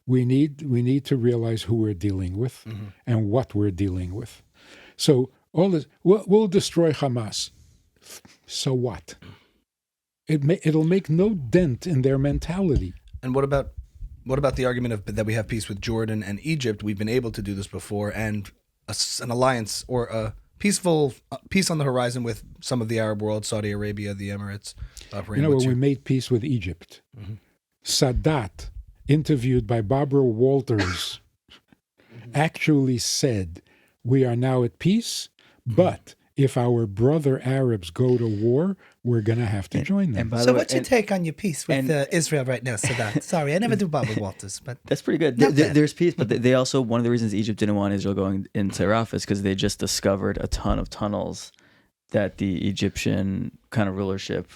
We need to realize who we're dealing with and what we're dealing with. So all this, we'll destroy Hamas. So what? It'll make no dent in their mentality. And what about the argument that we have peace with Jordan and Egypt? We've been able to do this before, and an alliance or a peaceful peace on the horizon with some of the Arab world, Saudi Arabia, the Emirates. When we made peace with Egypt, Sadat, interviewed by Barbara Walters, actually said, "We are now at peace, but if our brother Arabs go to war, we're going to have to join them." So what's your take on your peace with Israel right now, Sadat? Sorry, I never do Barbara Walters, but that's pretty good. There's peace, but they also, one of the reasons Egypt didn't want Israel going into Rafah is because they just discovered a ton of tunnels that the Egyptian kind of rulership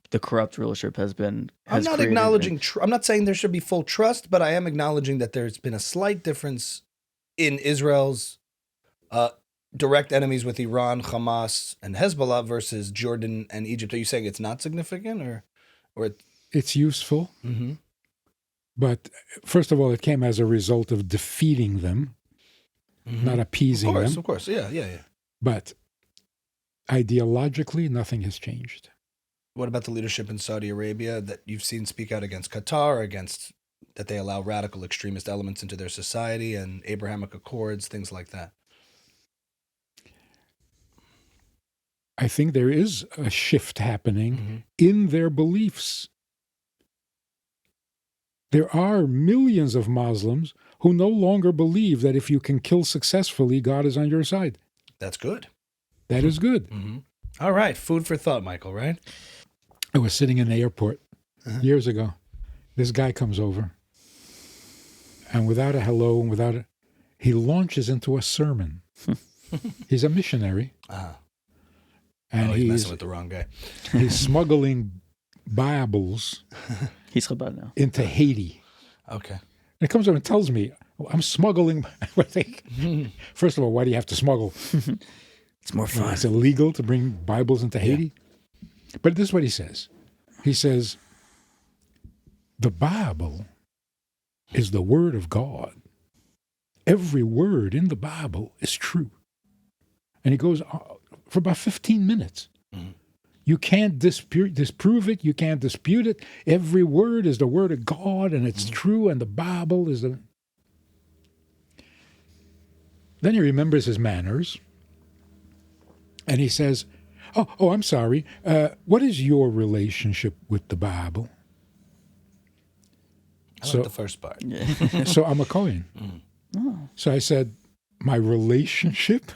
the corrupt rulership has I'm not acknowledging. I'm not saying there should be full trust, but I am acknowledging that there's been a slight difference in Israel's direct enemies with Iran, Hamas, and Hezbollah versus Jordan and Egypt. Are you saying it's not significant, or it's useful? But first of all, it came as a result of defeating them, not appeasing them. Of course, yeah. But ideologically, nothing has changed. What about the leadership in Saudi Arabia that you've seen speak out against Qatar, against that they allow radical extremist elements into their society and Abrahamic Accords, things like that? I think there is a shift happening in their beliefs. There are millions of Muslims who no longer believe that if you can kill successfully, God is on your side. That's good. That is good. All right. Food for thought, Michael, right? I was sitting in the airport years ago. This guy comes over, and without a hello, and he launches into a sermon. He's a missionary. And he's messing with the wrong guy. He's smuggling Bibles He's Chabad now. into Haiti. Okay. And he comes over and tells me, I'm smuggling. First of all, why do you have to smuggle? It's more fun. It's illegal to bring Bibles into Haiti. But this is what he says. He says, the Bible is the Word of God. Every word in the Bible is true. And he goes for about 15 minutes. You can't disprove it. You can't dispute it. Every word is the Word of God, and it's true, and the Bible is the... Then he remembers his manners, and he says, oh, I'm sorry. What is your relationship with the Bible? I like the first part. So I'm a Kohen. So I said, my relationship?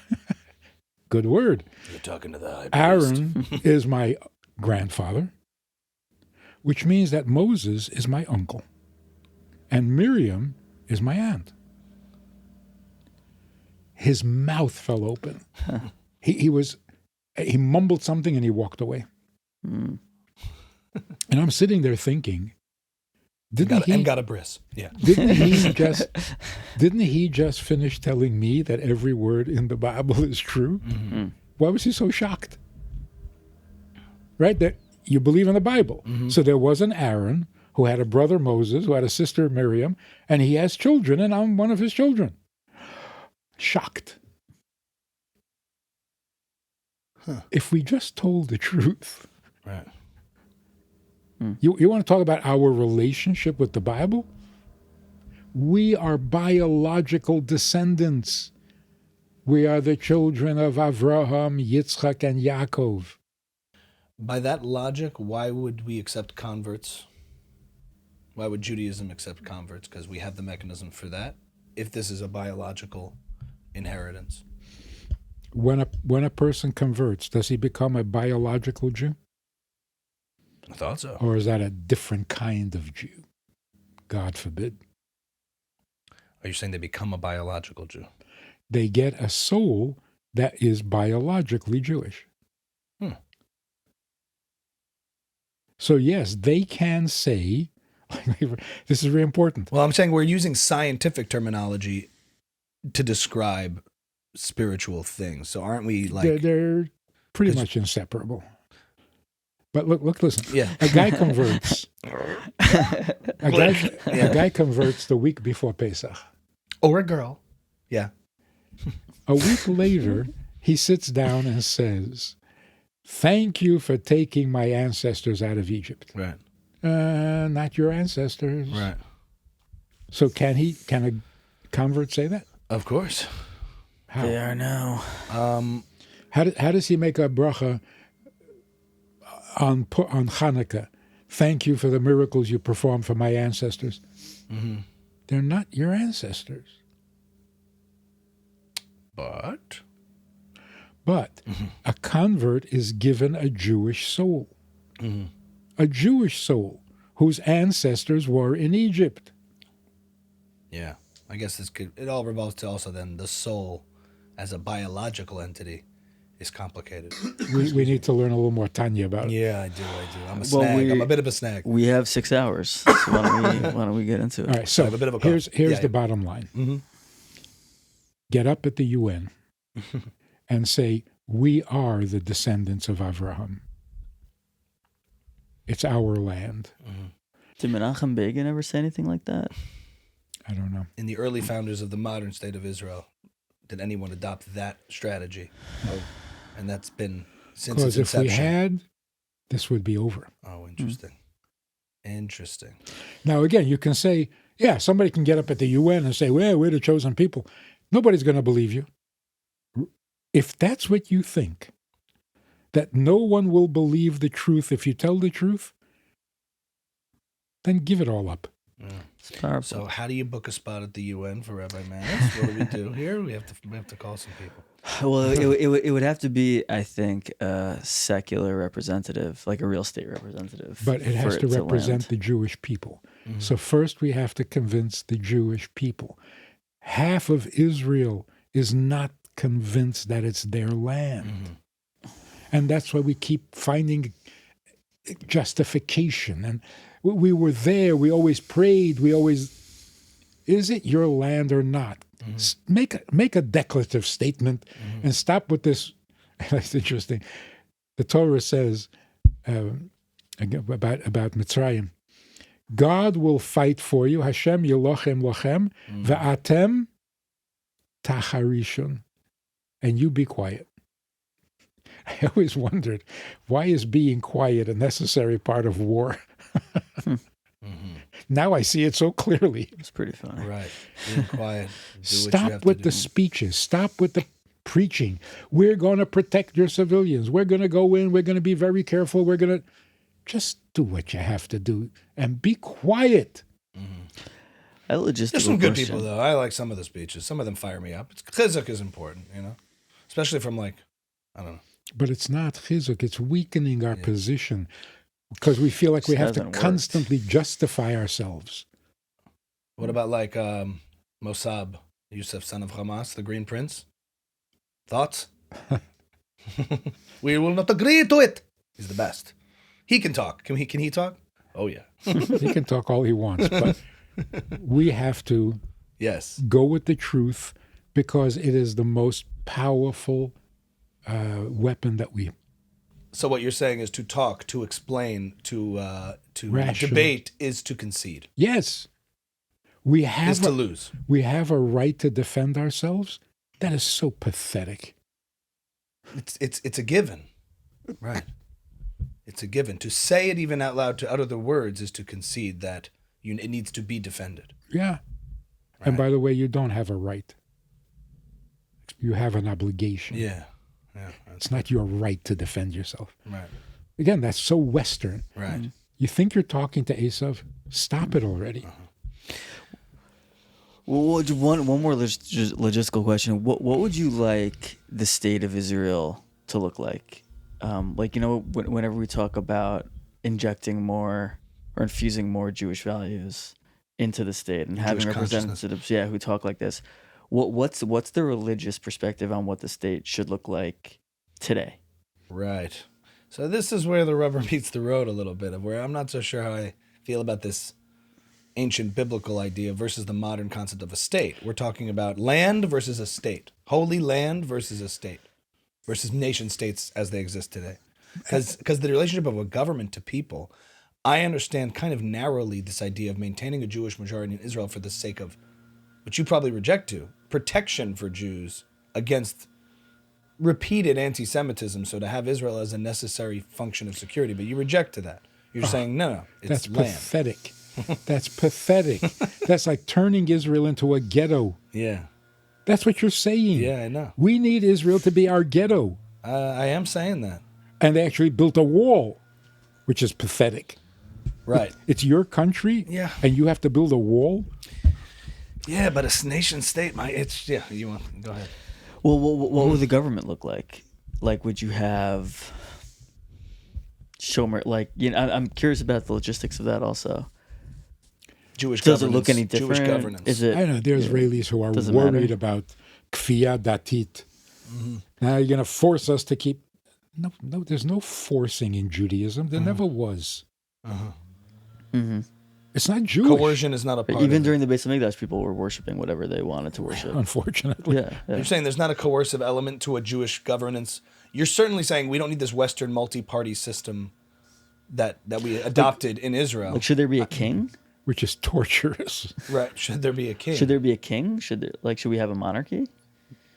Good word. You're talking to the high priest. Aaron is my grandfather, which means that Moses is my uncle, and Miriam is my aunt. His mouth fell open. He mumbled something and he walked away. And I'm sitting there thinking, got a bris. Yeah. Didn't he just finish telling me that every word in the Bible is true? Why was he so shocked? Right? That you believe in the Bible. So there was an Aaron who had a brother Moses, who had a sister Miriam, and he has children, and I'm one of his children. Shocked. If we just told the truth. Right. You want to talk about our relationship with the Bible? We are biological descendants. We are the children of Avraham, Yitzchak, and Yaakov. By that logic, why would we accept converts? Why would Judaism accept converts? Because we have the mechanism for that, if this is a biological inheritance. When a person converts, does he become a biological Jew? I thought so. Or is that a different kind of Jew? God forbid. Are you saying they become a biological Jew? They get a soul that is biologically Jewish. So yes, they can say, this is very important. Well, I'm saying we're using scientific terminology to describe spiritual things. So aren't we like... They're pretty much inseparable. But look, listen. Yeah. A guy converts. A guy converts the week before Pesach. Or a girl. Yeah. A week later, he sits down and says, "Thank you for taking my ancestors out of Egypt." Right. Not your ancestors. Right. So can a convert say that? Of course. How? They are now. How does he make a bracha on Hanukkah? Thank you for the miracles you performed for my ancestors. Mm-hmm. They're not your ancestors. But a convert is given a Jewish soul. Mm-hmm. A Jewish soul whose ancestors were in Egypt. Yeah. I guess it all revolves to also then the soul as a biological entity is complicated. We need to learn a little more Tanya about it. Yeah, I do. I'm a snag. I'm a bit of a snag. We have 6 hours. So why don't we get into it? All right, so a bit of a here's the bottom line. Mm-hmm. Get up at the UN and say, we are the descendants of Abraham. It's our land. Mm-hmm. Did Menachem Begin ever say anything like that? I don't know. In the early founders of the modern state of Israel, did anyone adopt that strategy? And that's been since its Because if inception. we had, this would be over. Oh, interesting. Interesting. Now, again, you can say, yeah, somebody can get up at the UN and say, well, we're the chosen people. Nobody's going to believe you. If that's what you think, that no one will believe the truth if you tell the truth, then give it all up. Yeah. It's powerful. So how do you book a spot at the UN for Rabbi Manis? What do we do here? We have to call some people. Well, it would have to be, I think, a secular representative, like a real state representative. But it has to represent land. the Jewish people. Mm-hmm. So first we have to convince the Jewish people. Half of Israel is not convinced that it's their land. Mm-hmm. And that's why we keep finding justification. And we were there, we always prayed, is it your land or not? Mm-hmm. Make a declarative statement and stop with this. That's interesting. The Torah says about Mitzrayim, God will fight for you. Hashem yelochem lochem ve'atem tacharishon, and you be quiet. I always wondered, why is being quiet a necessary part of war? Now I see it so clearly. It's pretty funny. Right. Being quiet. Stop with the speeches. Stop with the preaching. We're going to protect your civilians. We're going to go in. We're going to be very careful. We're going to just do what you have to do and be quiet. There's some good people, though. I like some of the speeches. Some of them fire me up. Chizuk is important, especially from I don't know. But it's not chizuk. It's weakening our position because we feel like we have to constantly justify ourselves. What about Mossab, Yusuf, son of Hamas, the Green Prince? Thoughts? We will not agree to it. He's the best. He can talk. Can he talk? Oh, yeah. He can talk all he wants, but we have to go with the truth because it is the most powerful weapon that we. So what you're saying is to talk, to explain, to debate is to concede. Yes, we have is to lose. We have a right to defend ourselves. That is so pathetic. It's a given, right? It's a given. To say it even out loud, to utter the words, is to concede that it needs to be defended. Yeah, right. And by the way, you don't have a right. You have an obligation. Yeah. It's not your right to defend yourself. Right. Again, that's so Western. Right. You think you're talking to Esav? Stop it already. Well, one more logistical question. What would you like the state of Israel to look like? Whenever we talk about injecting more or infusing more Jewish values into the state and having Jewish representatives, who talk like this, what's the religious perspective on what the state should look like today? Right. So this is where the rubber meets the road a little bit, of where I'm not so sure how I feel about this ancient biblical idea versus the modern concept of a state. We're talking about land versus a state, holy land versus a state, versus nation states as they exist today. Because the relationship of a government to people, I understand kind of narrowly this idea of maintaining a Jewish majority in Israel for the sake of, which you probably reject too, protection for Jews against repeated anti-Semitism, so to have Israel as a necessary function of security, but you reject to that. You're saying, no, it's That's land. pathetic. That's pathetic. That's like turning Israel into a ghetto. Yeah. That's what you're saying. Yeah, I know. We need Israel to be our ghetto. I am saying that. And they actually built a wall, which is pathetic. Right. It's your country, Yeah. and you have to build a wall? Yeah, but a nation state, you want, go ahead. Well, what would the government look like? Like, would you have Shomer? Like, I'm curious about the logistics of that also. Jewish Does governance. it look any different? Jewish governance. Is it? I know there are Israelis who are Does it worried matter? about kfiyah datit. Now you're going to force us to keep... No, there's no forcing in Judaism. There never was. It's not Jewish, Coercion is not a part Even of it. during the Beis Hamikdash, people were worshiping whatever they wanted to worship. unfortunately. Yeah. You're saying there's not a coercive element to a Jewish governance. You're certainly saying we don't need this Western multi-party system that we adopted in Israel. Like, should there be a king? Which is torturous. Right. Should there be a king? Should there be a king? Should we have a monarchy?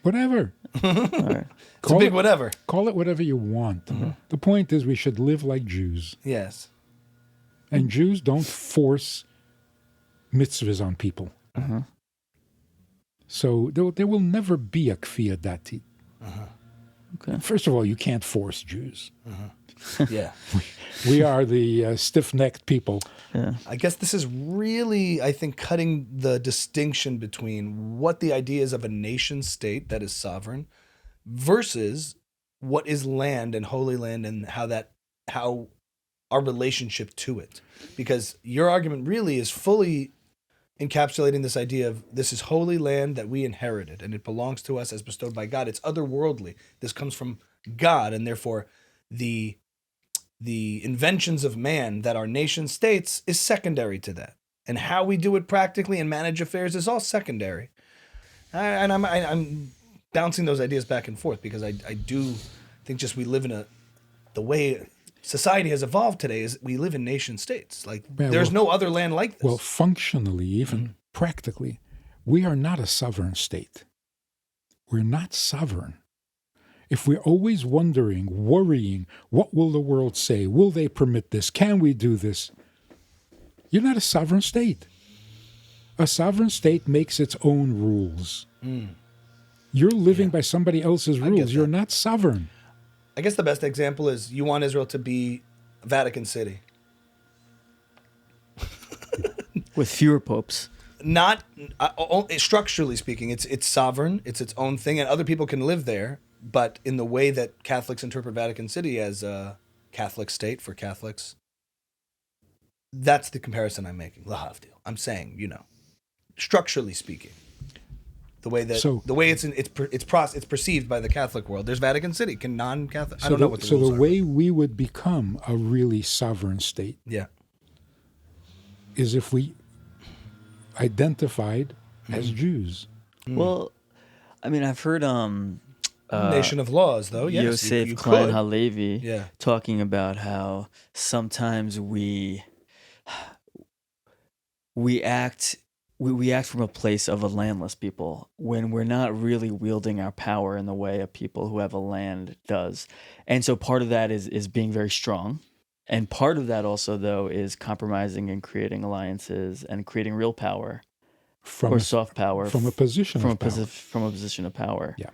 Whatever. All right. It's a big whatever. Call it whatever you want. The point is we should live like Jews. Yes. And Jews don't force mitzvahs on people. So there will never be a kfiyah datit. Okay. First of all, you can't force Jews. Yeah. We are the stiff-necked people. Yeah. I guess this is really, I think, cutting the distinction between what the idea is of a nation state that is sovereign versus what is land and holy land and how our relationship to it. Because your argument really is fully encapsulating this idea of this is holy land that we inherited and it belongs to us as bestowed by God. It's otherworldly. This comes from God, and therefore the inventions of man that are nation states is secondary to that. And how we do it practically and manage affairs is all secondary. And I'm bouncing those ideas back and forth because I do think just we live in the way society has evolved today is we live in nation states. Like there's no other land like this. Well, functionally, even practically, we are not a sovereign state. We're not sovereign. If we're always wondering, worrying, what will the world say? Will they permit this? Can we do this? You're not a sovereign state. A sovereign state makes its own rules. You're living by somebody else's rules. You're not sovereign. I guess the best example is you want Israel to be Vatican City. With fewer popes. Not structurally speaking, it's sovereign, it's its own thing, and other people can live there. But in the way that Catholics interpret Vatican City as a Catholic state for Catholics, that's the comparison I'm making. Lahavdil. I'm saying, structurally speaking, the way it's perceived by the Catholic world. There's Vatican City. Can non-Catholic? I don't know what the rules are. So the way we would become a really sovereign state, is if we identified as Jews. Well, I mean, I've heard Nation of laws, though. Yes, Yosef you Klein could. Halevi talking about how sometimes we act from a place of a landless people when we're not really wielding our power in the way a people who have a land does. And so part of that is being very strong. And part of that also, though, is compromising and creating alliances and creating real power soft power from a position from of power. From a position of power. Yeah.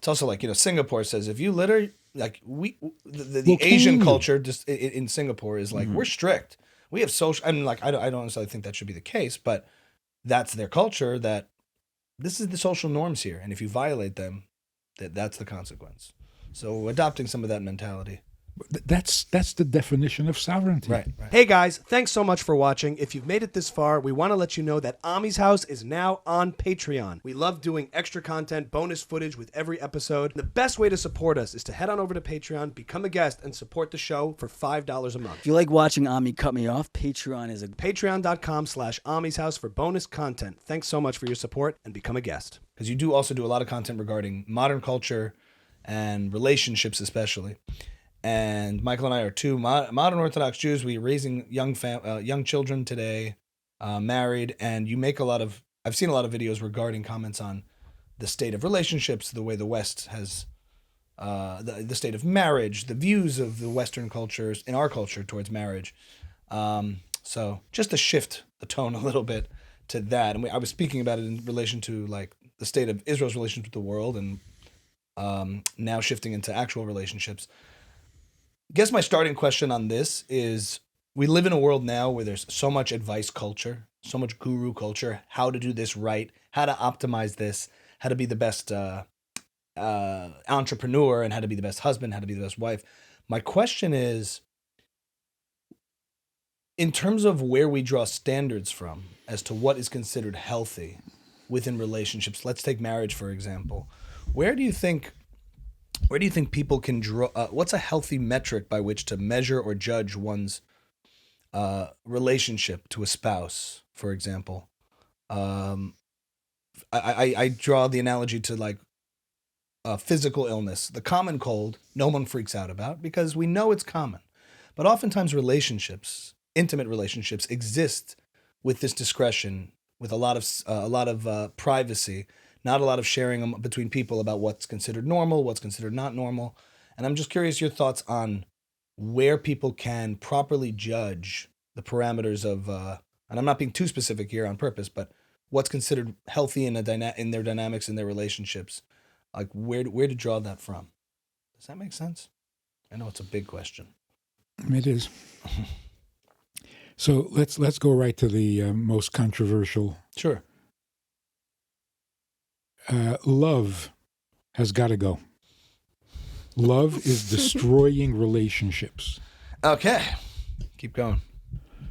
It's also like, Singapore says if you litter, like the Well, can Asian you? culture just in Singapore is like, we're strict. We have social, I mean, like, I don't necessarily think that should be the case, but that's their culture, that this is the social norms here. And if you violate them, that's the consequence. So adopting some of that mentality. That's the definition of sovereignty. Right. Hey guys, thanks so much for watching. If you've made it this far, we want to let you know that Ami's House is now on Patreon. We love doing extra content, bonus footage with every episode. The best way to support us is to head on over to Patreon, become a guest, and support the show for $5 a month. If you like watching Ami cut me off, Patreon is a Patreon.com/Ami's House for bonus content. Thanks so much for your support and become a guest. Because you do also do a lot of content regarding modern culture and relationships especially. And Michael and I are two modern Orthodox Jews. We're raising young children today, married, and you make I've seen a lot of videos regarding comments on the state of relationships, the way the West has, the state of marriage, the views of the Western cultures, in our culture towards marriage. So just to shift the tone a little bit to that. And I was speaking about it in relation to like the state of Israel's relations with the world, and now shifting into actual relationships. I guess my starting question on this is, we live in a world now where there's so much advice culture, so much guru culture, how to do this right, how to optimize this, how to be the best entrepreneur, and how to be the best husband, how to be the best wife. My question is, in terms of where we draw standards from as to what is considered healthy within relationships, let's take marriage, for example. Where do you think people can draw? What's a healthy metric by which to measure or judge one's relationship to a spouse, for example? I draw the analogy to like physical illness. The common cold, no one freaks out about because we know it's common. But oftentimes relationships, intimate relationships, exist with this discretion, with a lot of privacy. Not a lot of sharing between people about what's considered normal, what's considered not normal. And I'm just curious your thoughts on where people can properly judge the parameters of, and I'm not being too specific here on purpose, but what's considered healthy in their dynamics, in their relationships. Like where to draw that from. Does that make sense? I know it's a big question. It is. So let's go right to the most controversial. Sure. Love has got to go. Love is destroying relationships. Okay. Keep going.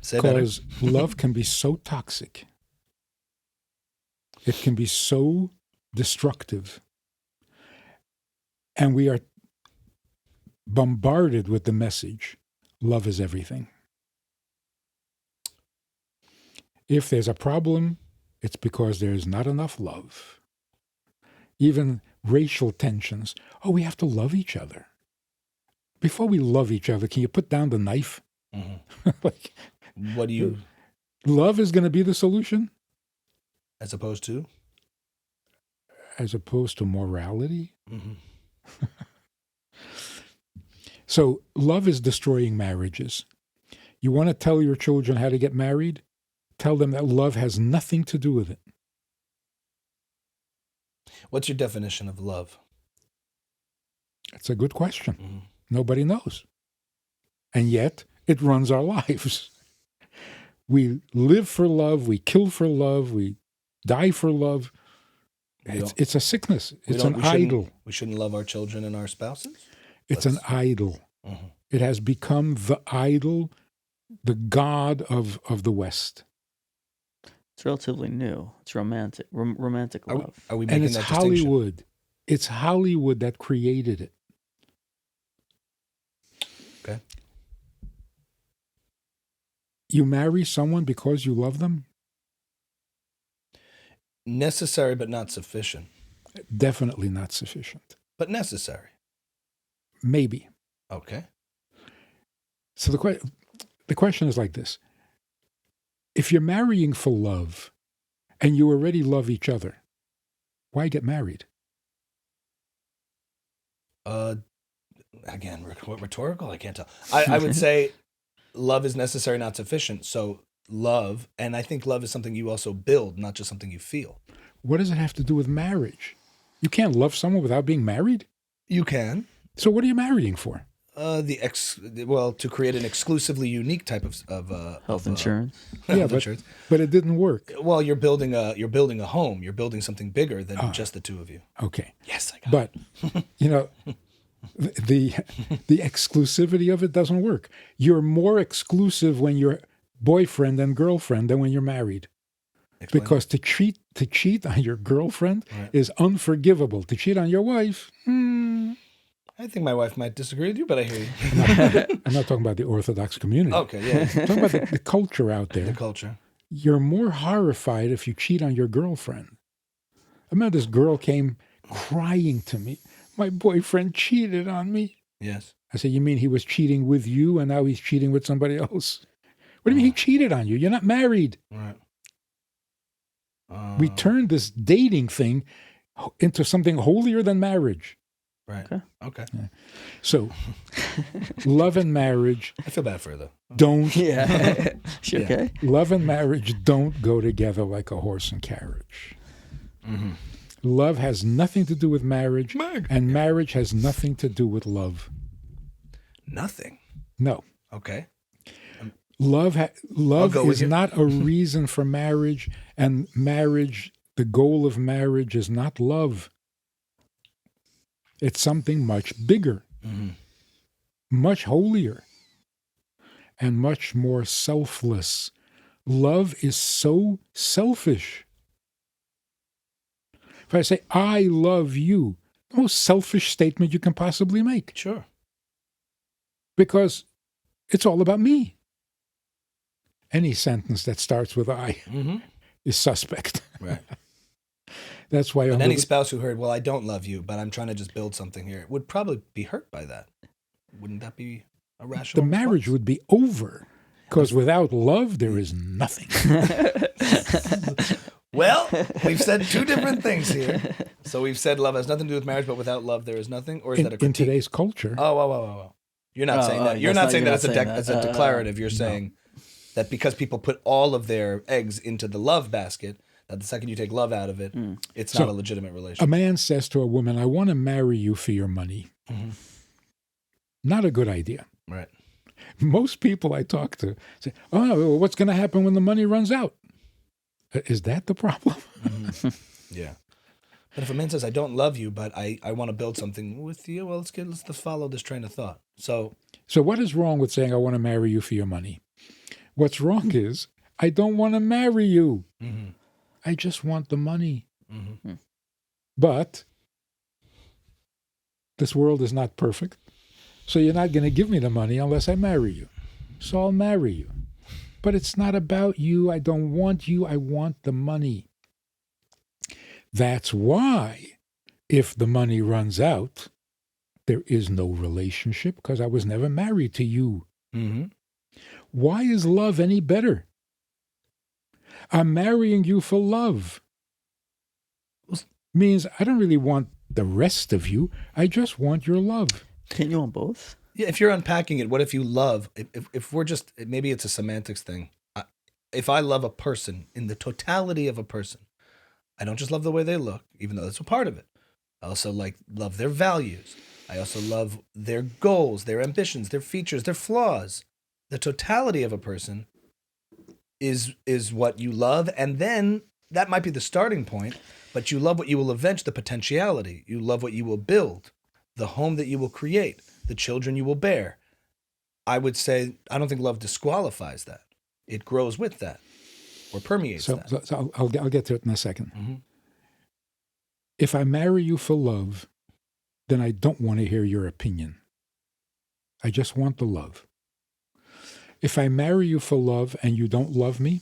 Say better. Because love can be so toxic. It can be so destructive. And we are bombarded with the message, love is everything. If there's a problem, it's because there is not enough love. Even racial tensions. Oh, we have to love each other. Before we love each other, can you put down the knife? Mm-hmm. Like, what do you... Love is going to be the solution? As opposed to? As opposed to morality? Mm-hmm. So love is destroying marriages. You want to tell your children how to get married? Tell them that love has nothing to do with it. What's your definition of love? That's a good question. Mm-hmm. Nobody knows. And yet, it runs our lives. We live for love, we kill for love, we die for love. It's a sickness. It's an idol. We shouldn't love our children and our spouses? It's an idol. Mm-hmm. It has become the idol, the god of the West. It's relatively new. It's romantic. Romantic love. Are we making And it's that distinction? Hollywood. It's Hollywood that created it. Okay. You marry someone because you love them? Necessary but not sufficient. Definitely not sufficient. But necessary. Maybe. Okay. So the question is like this. If you're marrying for love and you already love each other, why get married? Again, rhetorical? I can't tell. I would say love is necessary, not sufficient. So love, and I think love is something you also build, not just something you feel. What does it have to do with marriage? You can't love someone without being married? You can. So what are you marrying for? To create an exclusively unique type of Health insurance. health insurance. But it didn't work. Well, you're building a home. You're building something bigger than just the two of you. Okay. Yes, I got But, the exclusivity of it doesn't work. You're more exclusive when you're boyfriend and girlfriend than when you're married. Explain. Because to cheat on your girlfriend is unforgivable. To cheat on your wife, I think my wife might disagree with you, but I hear you. I'm not talking about the Orthodox community. Okay, yeah. I'm talking about the culture out there. The culture. You're more horrified if you cheat on your girlfriend. I remember this girl came crying to me. My boyfriend cheated on me. Yes. I said, you mean he was cheating with you and now he's cheating with somebody else? What do you mean he cheated on you? You're not married. Right. We turned this dating thing into something holier than marriage. Right. Okay. So, love and marriage I feel bad for her, though. don't. Yeah. She okay? Love and marriage don't go together like a horse and carriage. Mm-hmm. Love has nothing to do with marriage, and marriage has nothing to do with love. Nothing. No. Okay. Love go with is you. not a reason for marriage, and marriage, the goal of marriage is not love. It's something much bigger, much holier, and much more selfless. Love is so selfish. If I say, I love you, the most selfish statement you can possibly make, Sure. because it's all about me. Any sentence that starts with I is suspect. Right. That's why And any spouse who heard, well, I don't love you, but I'm trying to just build something here, would probably be hurt by that. Wouldn't that be a rational the marriage response? would be over. Because without love, there is nothing. Well, we've said two different things here. So we've said love has nothing to do with marriage, but without love, there is nothing? Or is that a In critique? today's culture, Oh. You're not saying that. You're that's not saying you're that not as a declarative. You're no. saying that because people put all of their eggs into the love basket, that the second you take love out of it, it's not a legitimate a relationship. man says to a woman, I want to marry you for your money. Not a good idea. Right. Most people I talk to say, oh, what's going to happen when the money runs out? Is that the problem? Yeah. But if a man says, I don't love you, but I want to build something with you, well, let's follow this train of thought. So what is wrong with saying, I want to marry you for your money? What's wrong is, I don't want to marry you. I just want the money. But this world is not perfect. So you're not going to give me the money unless I marry you. So I'll marry you. But it's not about you. I don't want you. I want the money. That's why, if the money runs out, there is no relationship because I was never married to you. Why is love any better? I'm marrying you for love. Means I don't really want the rest of you. I just want your love. Can you want both? yeah, if you're unpacking it, what if you love, if we're just, maybe it's a semantics thing. If I love a person in the totality of a person, I don't just love the way they look, even though that's a part of it. I also love their values. I also love their goals, their ambitions, their features, their flaws. The totality of a person is what you love, and then that might be the starting point, but you love what you will avenge, the potentiality. You love what you will build, the home that you will create, the children you will bear. I would say, I don't think love disqualifies that. It grows with that or permeates that. So I'll get to it in a second. If I marry you for love, then I don't want to hear your opinion. I just want the love. If I marry you for love and you don't love me,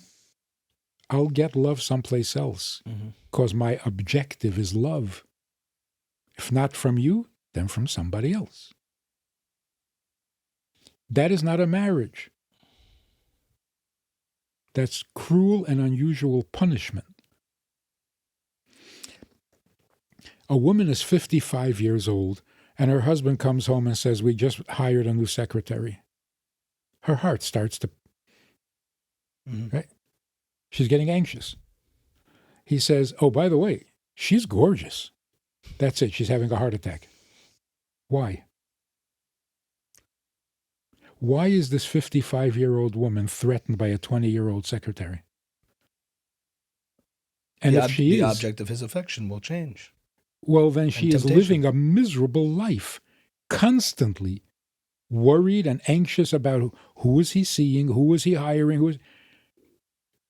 I'll get love someplace else because my objective is love. If not from you, then from somebody else. That is not a marriage. That's cruel and unusual punishment. A woman is 55 years old and her husband comes home and says, we just hired a new secretary. Her heart starts to, right? She's getting anxious. He says, oh, by the way, she's gorgeous. That's it. She's having a heart attack. Why? Why is this 55-year-old woman threatened by a 20-year-old secretary? And if she the is, object of his affection will change. well, then she is temptation. living a miserable life, constantly worried and anxious about who is he seeing, who is he hiring,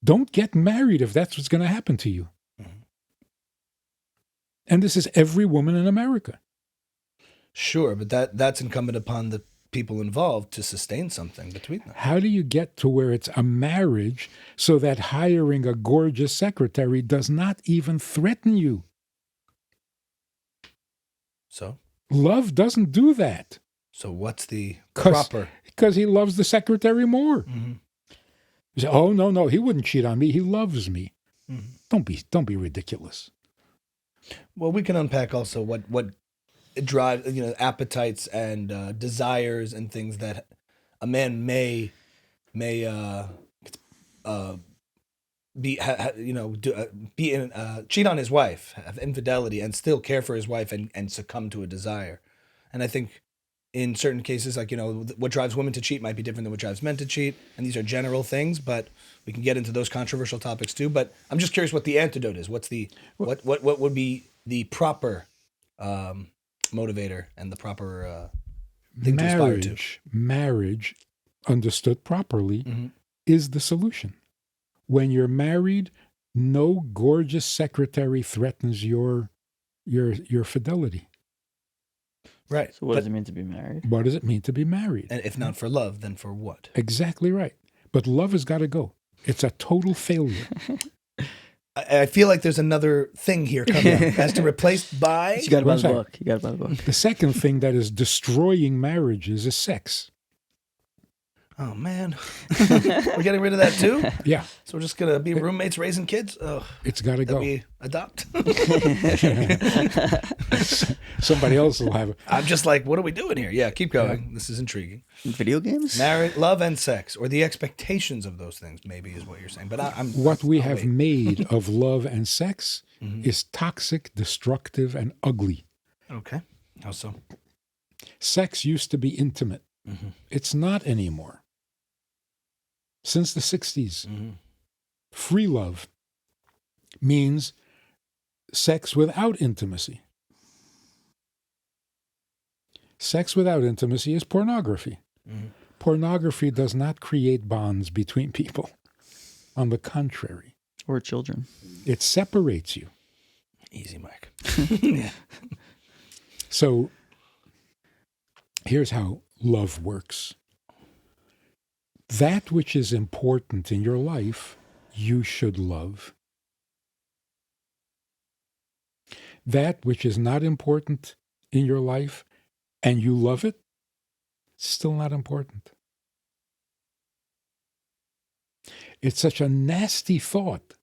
Don't get married if that's what's going to happen to you. Mm-hmm. And this is every woman in America. Sure, but that's incumbent upon the people involved to sustain something between them. How do you get to where it's a marriage so that hiring a gorgeous secretary does not even threaten you? So Love doesn't do that. So what's the proper? Because he loves the secretary more. Mm-hmm. You say, oh, no, he wouldn't cheat on me. He loves me. Mm-hmm. Don't be ridiculous. Well, we can unpack also what drives, appetites and desires and things that a man may cheat on his wife, have infidelity, and still care for his wife and succumb to a desire. And I think in certain cases, like, what drives women to cheat might be different than what drives men to cheat. And these are general things, but we can get into those controversial topics too. But I'm just curious what the antidote is. What's what would be the proper motivator and the proper thing to aspire to? Marriage, understood properly, Mm-hmm. is the solution. When you're married, no gorgeous secretary threatens your fidelity. Right. So what does it mean to be married? What does it mean to be married? And if not for love, then for what? Exactly right. But love has got to go. It's a total failure. I feel like there's another thing here coming up. It has to replace by... You got to buy One the sec. book. You got to buy the book. The second thing that is destroying marriages is sex. Oh, man. We're getting rid of that too? Yeah, So we're just going to be roommates raising kids? Oh, it's got to that go. we adopt? Somebody else will have it. I'm just like, what are we doing here? Yeah, keep going. This is intriguing. Video games? Marriage, love, and sex, or the expectations of those things, maybe is what you're saying. But I'm What we I'll have wait. made of love and sex Mm-hmm. is toxic, destructive, and ugly. Okay. How so? Sex used to be intimate. Mm-hmm. It's not anymore. Since the 60s, Mm-hmm. free love means sex without intimacy. Sex without intimacy is pornography. Mm-hmm. Pornography does not create bonds between people. On the contrary, Or children. it separates you. Easy, Mike. So here's how love works. That which is important in your life, you should love. That which is not important in your life and you love it, it's still not important. It's such a nasty thought.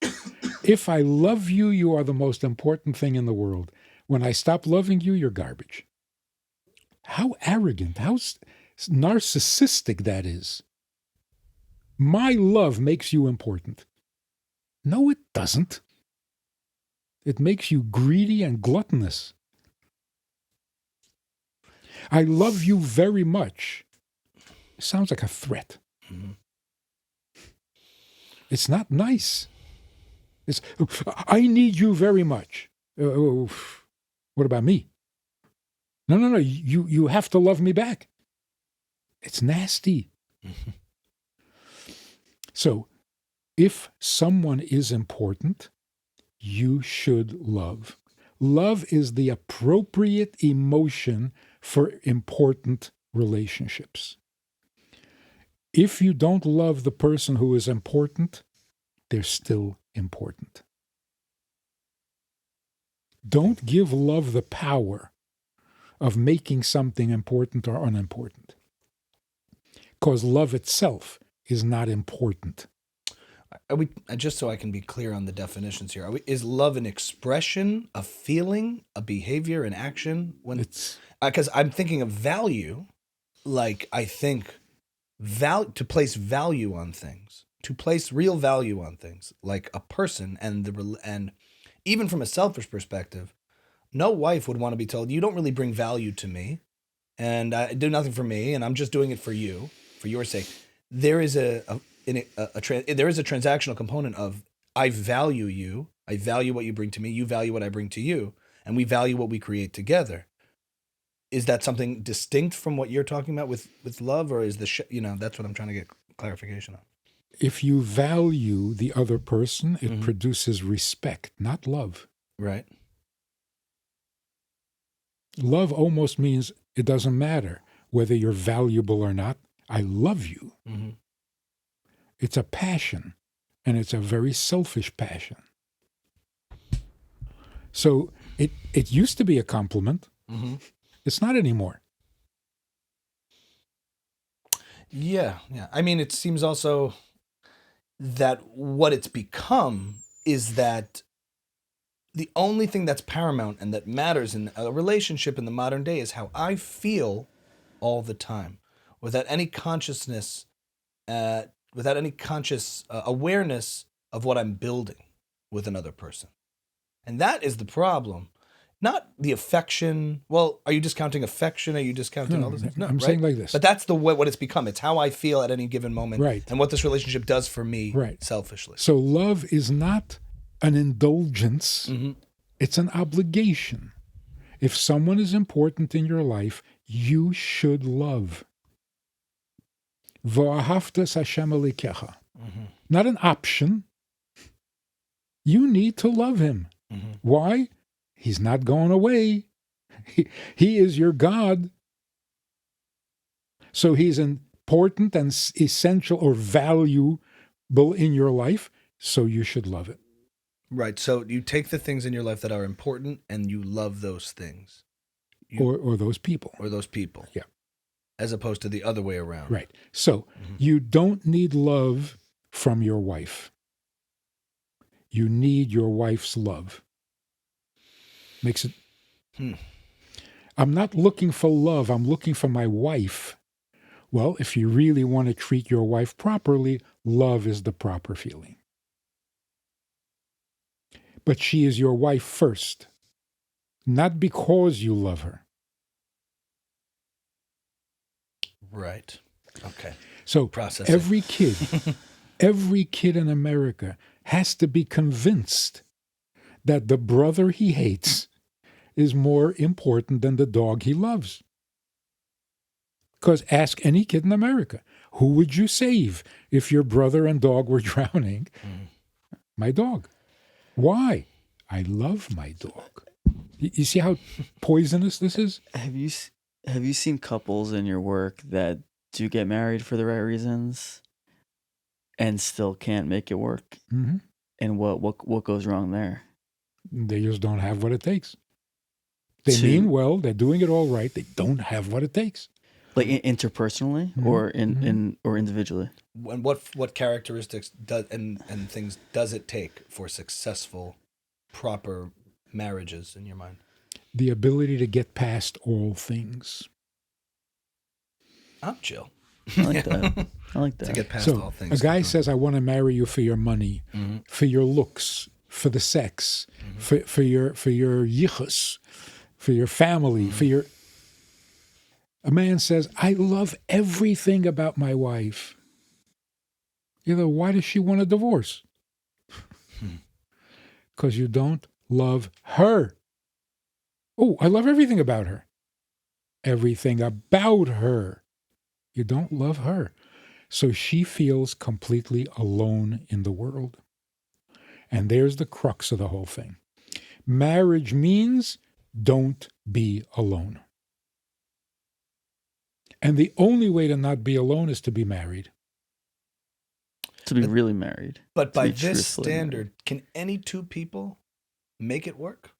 If I love you, you are the most important thing in the world. When I stop loving you, you're garbage. How arrogant, how narcissistic that is. My love makes you important. No, it doesn't. It makes you greedy and gluttonous. I love you very much. Sounds like a threat. Mm-hmm. It's not nice. It's, I need you very much. What about me? No. You have to love me back. It's nasty. Mm-hmm. So, if someone is important, you should love. Love is the appropriate emotion for important relationships. If you don't love the person who is important, they're still important. Don't give love the power of making something important or unimportant. Because love itself is not important. Are we, just so I can be clear on the definitions here, is love an expression, a feeling, a behavior, an action? Because I'm thinking of value, like I think to place value on things, to place real value on things, like a person, and even from a selfish perspective, No wife would want to be told, you don't really bring value to me, and I do nothing for me, and I'm just doing it for you, for your sake. There is there is a transactional component of, I value you, I value what you bring to me, you value what I bring to you, and we value what we create together. Is that something distinct from what you're talking about with love, or is that's what I'm trying to get clarification on. If you value the other person, it produces respect, not love. Right. Love almost means it doesn't matter whether you're valuable or not. I love you. Mm-hmm. It's a passion, and it's a very selfish passion. So it used to be a compliment. Mm-hmm. It's not anymore. Yeah. I mean, it seems also that what it's become is that the only thing that's paramount and that matters in a relationship in the modern day is how I feel all the time, without any consciousness, without any conscious awareness of what I'm building with another person. And that is the problem. Not the affection. Well, are you discounting affection? Are you discounting all this? No, I'm saying like this. But that's what it's become. It's how I feel at any given moment, Right. And what this relationship does for me, Right. selfishly. So love is not an indulgence. Mm-hmm. It's an obligation. If someone is important in your life, you should love. V'ahavta Hashem Elokecha. Not an option. You need to love him. Mm-hmm. Why? He's not going away. He is your God. So he's important and essential or valuable in your life, so you should love it. Right. So you take the things in your life that are important and you love those things. Or those people. Or those people. Yeah. As opposed to the other way around. Right. So you don't need love from your wife. You need your wife's love. Makes it... I'm not looking for love. I'm looking for my wife. Well, if you really want to treat your wife properly, love is the proper feeling. But she is your wife first, not because you love her. Right. Okay. So Processing. every kid in America has to be convinced that the brother he hates is more important than the dog he loves. Because ask any kid in America, who would you save if your brother and dog were drowning? My dog. Why? I love my dog. You see how poisonous this is? Have you seen couples in your work that do get married for the right reasons and still can't make it work? Mm-hmm. And what goes wrong there? They just don't have what it takes. They mean well. They're doing it all right. They don't have what it takes. Like interpersonally, or or individually. And what characteristics and things does it take for successful, proper marriages in your mind? The ability to get past all things. I'm chill. I like that. I like that. To get past So all things. a guy says, I want to marry you for your money, for your looks, for the sex, for your yichus, for your family, for your... A man says, I love everything about my wife. You know, why does she want a divorce? Because you don't love her. Oh, I love everything about her. Everything about her. You don't love her. So she feels completely alone in the world. And there's the crux of the whole thing. Marriage means don't be alone. And the only way to not be alone is to be married. To be really married. But To by be this truthfully standard, can any two people make it work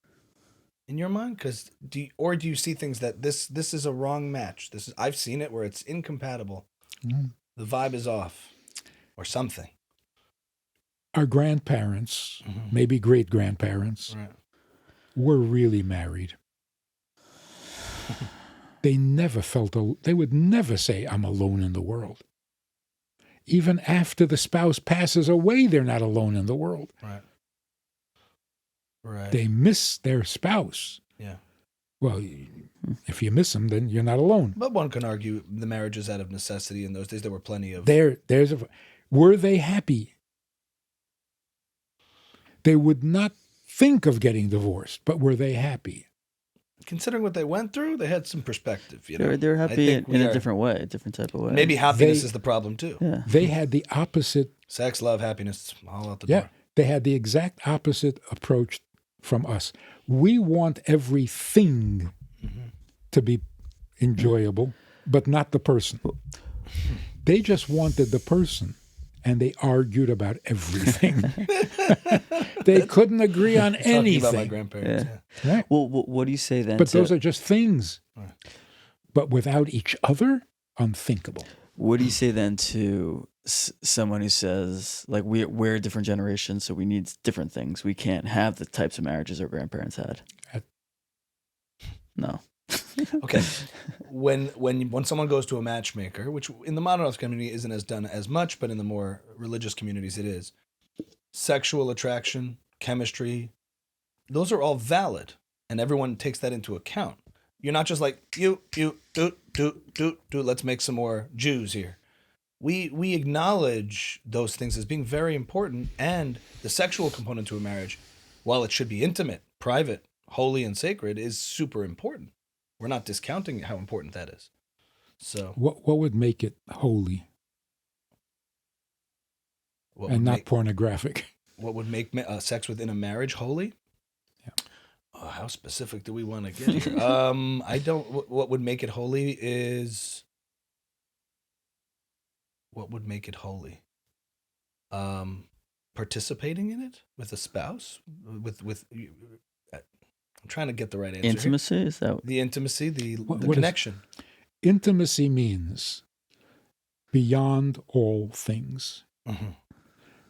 in your mind? Because do you see things that this is a wrong match? I've seen it where it's incompatible. The vibe is off, or something. Our grandparents, maybe great grandparents, were really married. They never they would never say, I'm alone in the world. Even after the spouse passes away, they're not alone in the world. Right. They miss their spouse, Yeah. Well, if you miss them, then you're not alone. But one can argue the marriage is out of necessity. In those days, there were plenty of... Were they happy? They would not think of getting divorced, but were they happy? Considering what they went through, they had some perspective. You know? They're I happy think in we a are- different way, a different type of way. Maybe happiness They- is the problem, too. Yeah. They had the opposite. Sex, love, happiness, all out the Yeah, door. they had the exact opposite approach from us. We want everything to be enjoyable, but not the person. They just wanted the person, and they argued about everything. They couldn't agree on Talking about my anything. grandparents. Yeah. Yeah. Right? Well, what do you say then? But to- those are just things. Right. But without each other, unthinkable. What do you say then to someone who says, like, we're a different generation, so we need different things. We can't have the types of marriages our grandparents had. No. Okay. When someone goes to a matchmaker, which in the modern Orthodox community isn't as done as much, but in the more religious communities it is, sexual attraction, chemistry, those are all valid, and everyone takes that into account. You're not just like do, let's make some more Jews here. We acknowledge those things as being very important, and the sexual component to a marriage, while it should be intimate, private, holy, and sacred, is super important. We're not discounting how important that is. So, What would make it holy what and would not make, pornographic? what would make sex within a marriage holy? Yeah. Oh, how specific do we want to get here? I don't. What would make it holy is. What would make it holy? Participating in it with a spouse, with. I'm trying to get the right answer. here. Intimacy? Is that The intimacy, the What is- connection. Intimacy means beyond all things. Mhm.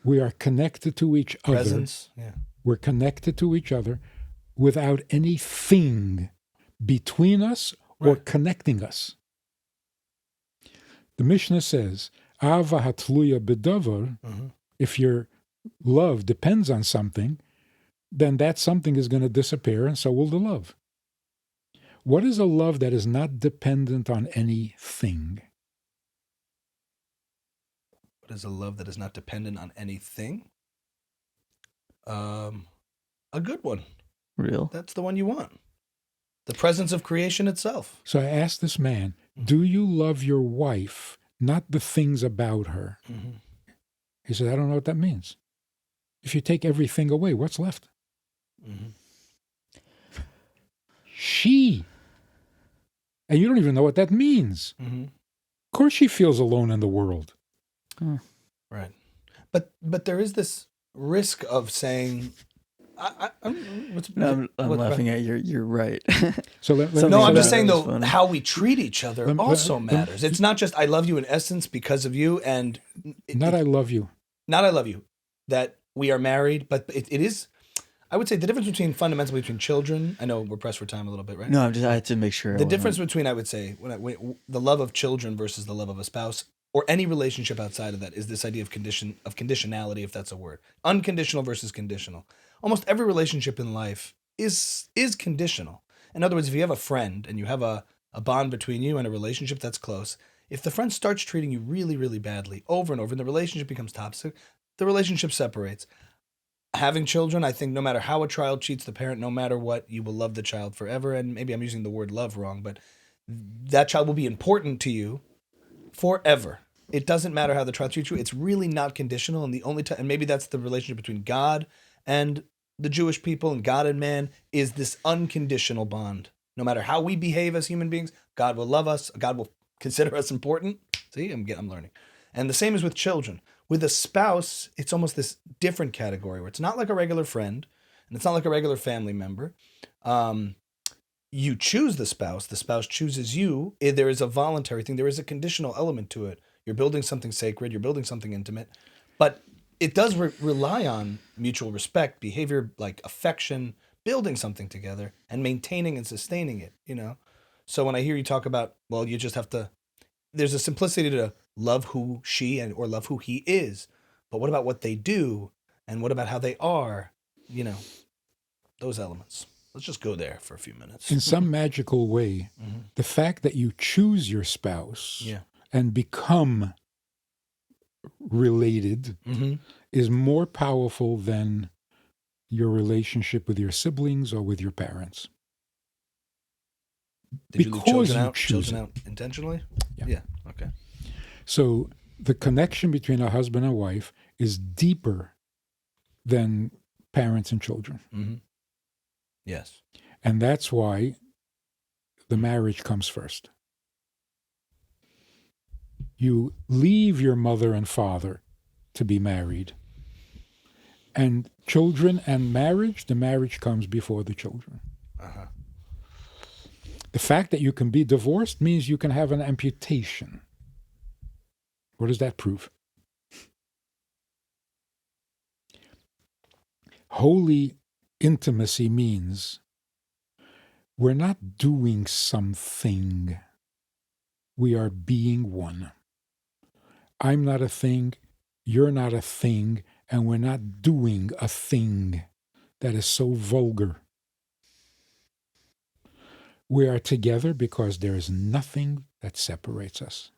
We are connected to each other. Presence. Yeah. We're connected to each other without anything between us or Right. connecting us. The Mishnah says, Ava hatluya bedavar, Mhm. if your love depends on something, then that something is going to disappear, and so will the love. What is a love that is not dependent on anything? What is a love that is not dependent on anything? A good one. real? That's the one you want. The presence of creation itself. So I asked this man, do you love your wife, not the things about her? Mhm. He said, I don't know what that means. If you take everything away, what's left? Mhm. She. And you don't even know what that means. Mhm. Of course she feels alone in the world. Right. But there is this risk of saying, No, I'm laughing at you're right. So let Something No, I'm about just it saying was though, funny. how we treat each other Lem- also lem- matters. It's not just I love you in essence because of you, and I love you. not I love you, that we are married, but it is. I would say the difference fundamentally between children. I know we're pressed for time a little bit, right? No, I had to make sure. The difference between, I would say, the love of children versus the love of a spouse or any relationship outside of that is this idea of conditionality, if that's a word. Unconditional versus conditional. Almost every relationship in life is conditional. In other words, if you have a friend and you have a bond between you and a relationship that's close, if the friend starts treating you really, really badly over and over and the relationship becomes toxic, the relationship separates. Having children, I think no matter how a child cheats the parent, no matter what, you will love the child forever. And maybe I'm using the word love wrong, but that child will be important to you forever. It doesn't matter how the child treats you. It's really not conditional. And the only time, and maybe that's the relationship between God and the Jewish people and God and man, is this unconditional bond. No matter how we behave as human beings, God will love us. God will consider us important. See, I'm learning. And the same is with children. With a spouse, it's almost this different category where it's not like a regular friend and it's not like a regular family member. You choose the spouse chooses you. There is a voluntary thing. There is a conditional element to it. You're building something sacred. You're building something intimate. But it does rely on mutual respect, behavior, like affection, building something together and maintaining and sustaining it, you know? So when I hear you talk about, well, you just have to, there's a simplicity to love who she or love who he is. But what about what they do? And what about how they are? You know, those elements. Let's just go there for a few minutes. In some magical way, the fact that you choose your spouse Yeah. and become related is more powerful than your relationship with your siblings or with your parents. Did you leave because children you out, choose children out intentionally? Yeah. Okay. So the connection between a husband and wife is deeper than parents and children. Mm-hmm. Yes. And that's why the marriage comes first. You leave your mother and father to be married. And children and marriage, the marriage comes before the children. Uh-huh. The fact that you can be divorced means you can have an amputation. What does that prove? Holy intimacy means we're not doing something. We are being one. I'm not a thing, you're not a thing, and we're not doing a thing. That is so vulgar. We are together because there is nothing that separates us.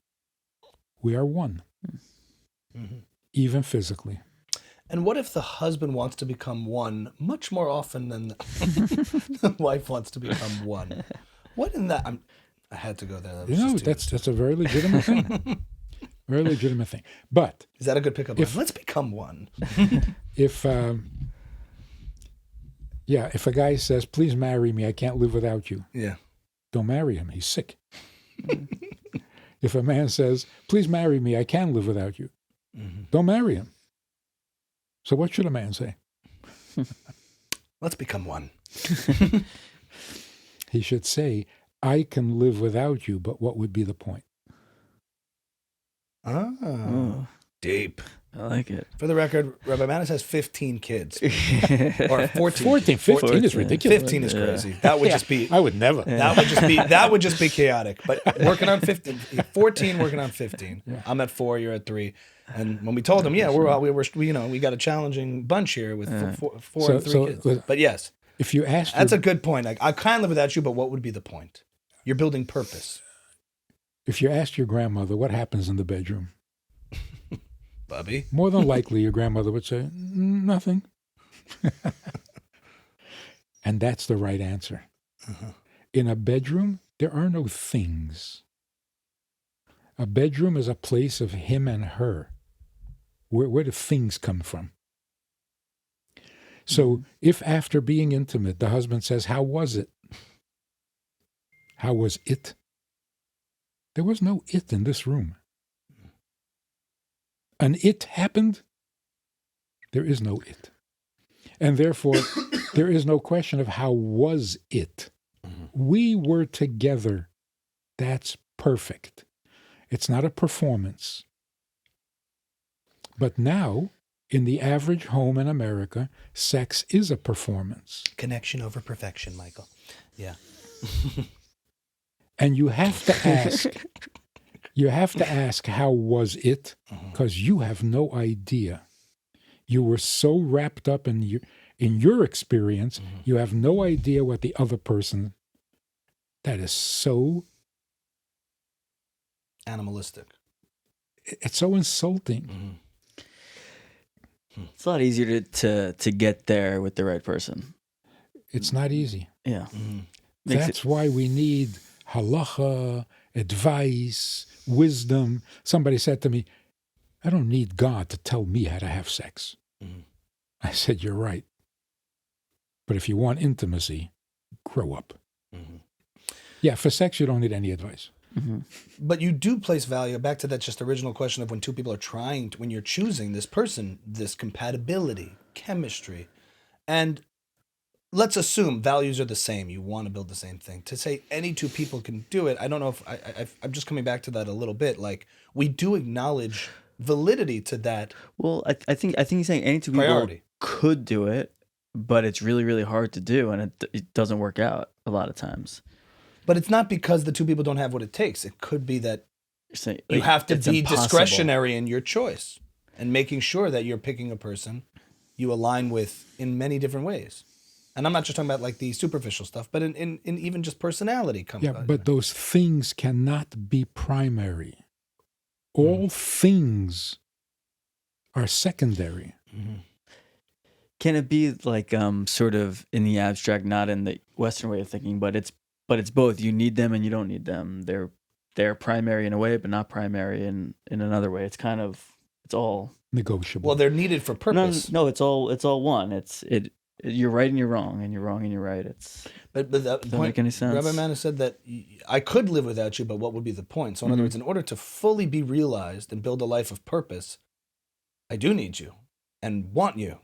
We are one, even physically. And what if the husband wants to become one much more often than the wife wants to become one? What in that? I had to go there. That was just too- That's a very legitimate thing. Very legitimate thing. But Is that a good pickup line? Let's become one. if a guy says, "Please marry me, I can't live without you," Yeah. don't marry him. He's sick. If a man says, "Please marry me, I can live without you," don't marry him. So what should a man say? Let's become one. He should say, "I can live without you, but what would be the point?" Oh. Deep. I like it. For the record, Rabbi Manis has 15 kids. Or 14. 15 is ridiculous. 15 is crazy. That would just be I would never. that would just be chaotic. But working on 15, 14, working on 15. I'm at 4, you're at 3. And when we told him, we got a challenging bunch here with four and 3 kids. But yes, If you ask that's a good point. Like, I can't live without you, but what would be the point? You're building purpose. if you asked your grandmother what happens in the bedroom, Bubby. more than likely your grandmother would say, "Nothing." And that's the right answer. In a bedroom, there are no things. A bedroom is a place of him and her. Where do things come from? So if after being intimate, the husband says, "How was it?" How was it? There was no it in this room. An it happened. There is no it. And therefore, there is no question of how was it. We were together. That's perfect. It's not a performance. But now, in the average home in America, sex is a performance. Connection over perfection, Michael. Yeah. And you have to ask, how was it? Because you have no idea. You were so wrapped up in your experience, you have no idea what the other person, that is so... Animalistic. It's so insulting. It's a lot easier to get there with the right person. It's not easy. Yeah. That's why we need halacha, advice, wisdom. Somebody said to me, "I don't need God to tell me how to have sex." I said, "You're right. But if you want intimacy, grow up." Yeah, for sex, you don't need any advice. But you do place value, back to that just original question of when two people are trying to, when you're choosing this person, this compatibility, chemistry, and let's assume values are the same. You want to build the same thing. To say any two people can do it, I don't know if I'm just coming back to that a little bit. Like, we do acknowledge validity to that. Well, I think he's saying any two people Priority. could do it, but it's really, really hard to do, and it doesn't work out a lot of times. But it's not because the two people don't have what it takes. It could be that You're saying, you have to it's be impossible. discretionary in your choice and making sure that you're picking a person you align with in many different ways. And I'm not just talking about like the superficial stuff, but in even just personality. Yeah, but those things cannot be primary. All things are secondary. Mm-hmm. Can it be like sort of in the abstract, not in the Western way of thinking, but it's both. You need them and you don't need them. They're primary in a way, but not primary in another way. It's kind of it's all Negotiable. Well, they're needed for purpose. No, it's all one. You're right and you're wrong, and you're wrong and you're right. It's But the doesn't point, make any sense. Rabbi Manis said that I could live without you, but what would be the point? So in other words, in order to fully be realized and build a life of purpose, I do need you and want you.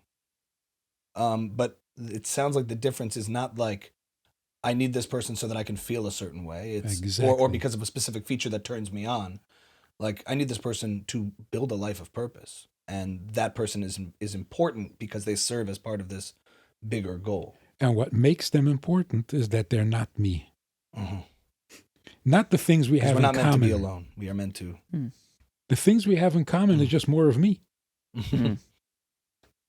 But it sounds like the difference is not like I need this person so that I can feel a certain way. It's Exactly. or because of a specific feature that turns me on. Like I need this person to build a life of purpose, and that person is important because they serve as part of this bigger goal. And what makes them important is that they're not me. Mm-hmm. Not the things we have We're in not common. meant to be alone. We are meant to. The things we have in common is just more of me.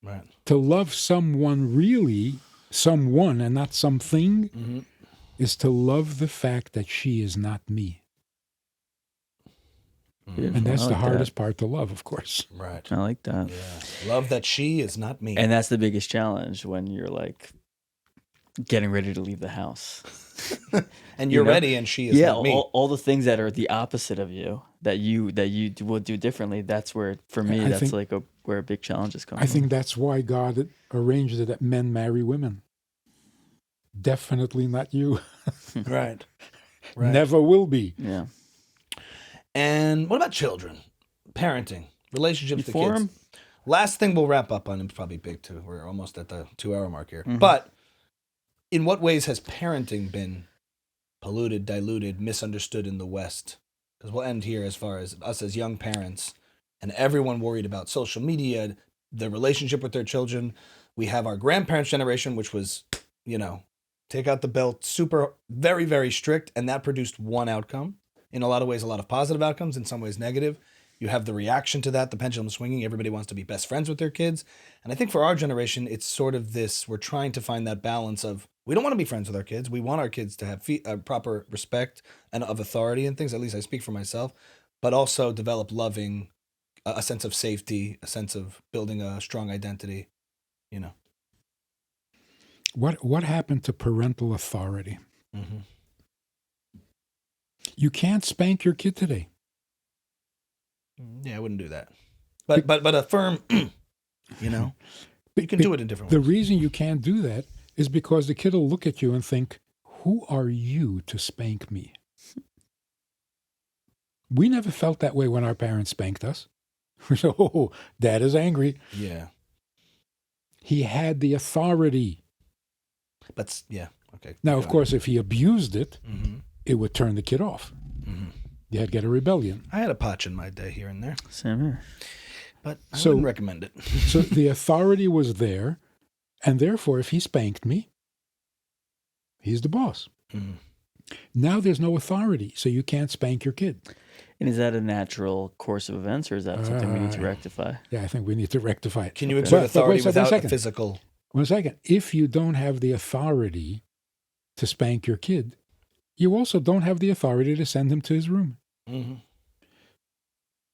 Right. To love someone really, someone and not something, is to love the fact that she is not me. Beautiful. And that's I the like hardest part to love, of course. Right. I like that. Yeah. Love that she is not me. And that's the biggest challenge when you're like getting ready to leave the house. And you're you know? ready, and she is not me. all the things that are the opposite of you that you will do differently. That's where, for me, I think- like where a big challenge is coming. I think that's why God arranged it that men marry women. Definitely not you. Right. Never will be. Yeah. And what about children? Parenting, relationships You with for kids. 'em? Last thing we'll wrap up on, and it's probably big too. We're almost at the 2-hour mark here. But in what ways has parenting been polluted, diluted, misunderstood in the West? Because we'll end here as far as us as young parents and everyone worried about social media, their relationship with their children. We have our grandparents' generation, which was, take out the belt, super, very, very strict. And that produced one outcome. In a lot of ways, a lot of positive outcomes, in some ways negative. You have the reaction to that, the pendulum swinging. Everybody wants to be best friends with their kids. And I think for our generation, it's sort of this, we're trying to find that balance of, we don't want to be friends with our kids. We want our kids to have proper respect and of authority and things. At least I speak for myself. But also develop loving, a sense of safety, a sense of building a strong identity, What happened to parental authority? Mm-hmm. You can't spank your kid today. Yeah, I wouldn't do that. But a firm, you can do it in different The ways. reason you can't do that is because the kid will look at you and think, who are you to spank me? We never felt that way when our parents spanked us. We said, oh, Dad is angry. Yeah. He had the authority. But, yeah, okay. Now, of course, if he abused it, Mm-hmm. it would turn the kid off. Mm-hmm. You had to get a rebellion. I had a potch in my day here and there, Same here. but I So- wouldn't recommend it. So the authority was there, and therefore, if he spanked me, he's the boss. Mhm. Now there's no authority, so you can't spank your kid. And is that a natural course of events, or is that something we need to rectify? Yeah, I think we need to rectify it. Can you exert But authority wait a without a second. physical? 1 second. If you don't have the authority to spank your kid, you also don't have the authority to send him to his room. Mm-hmm.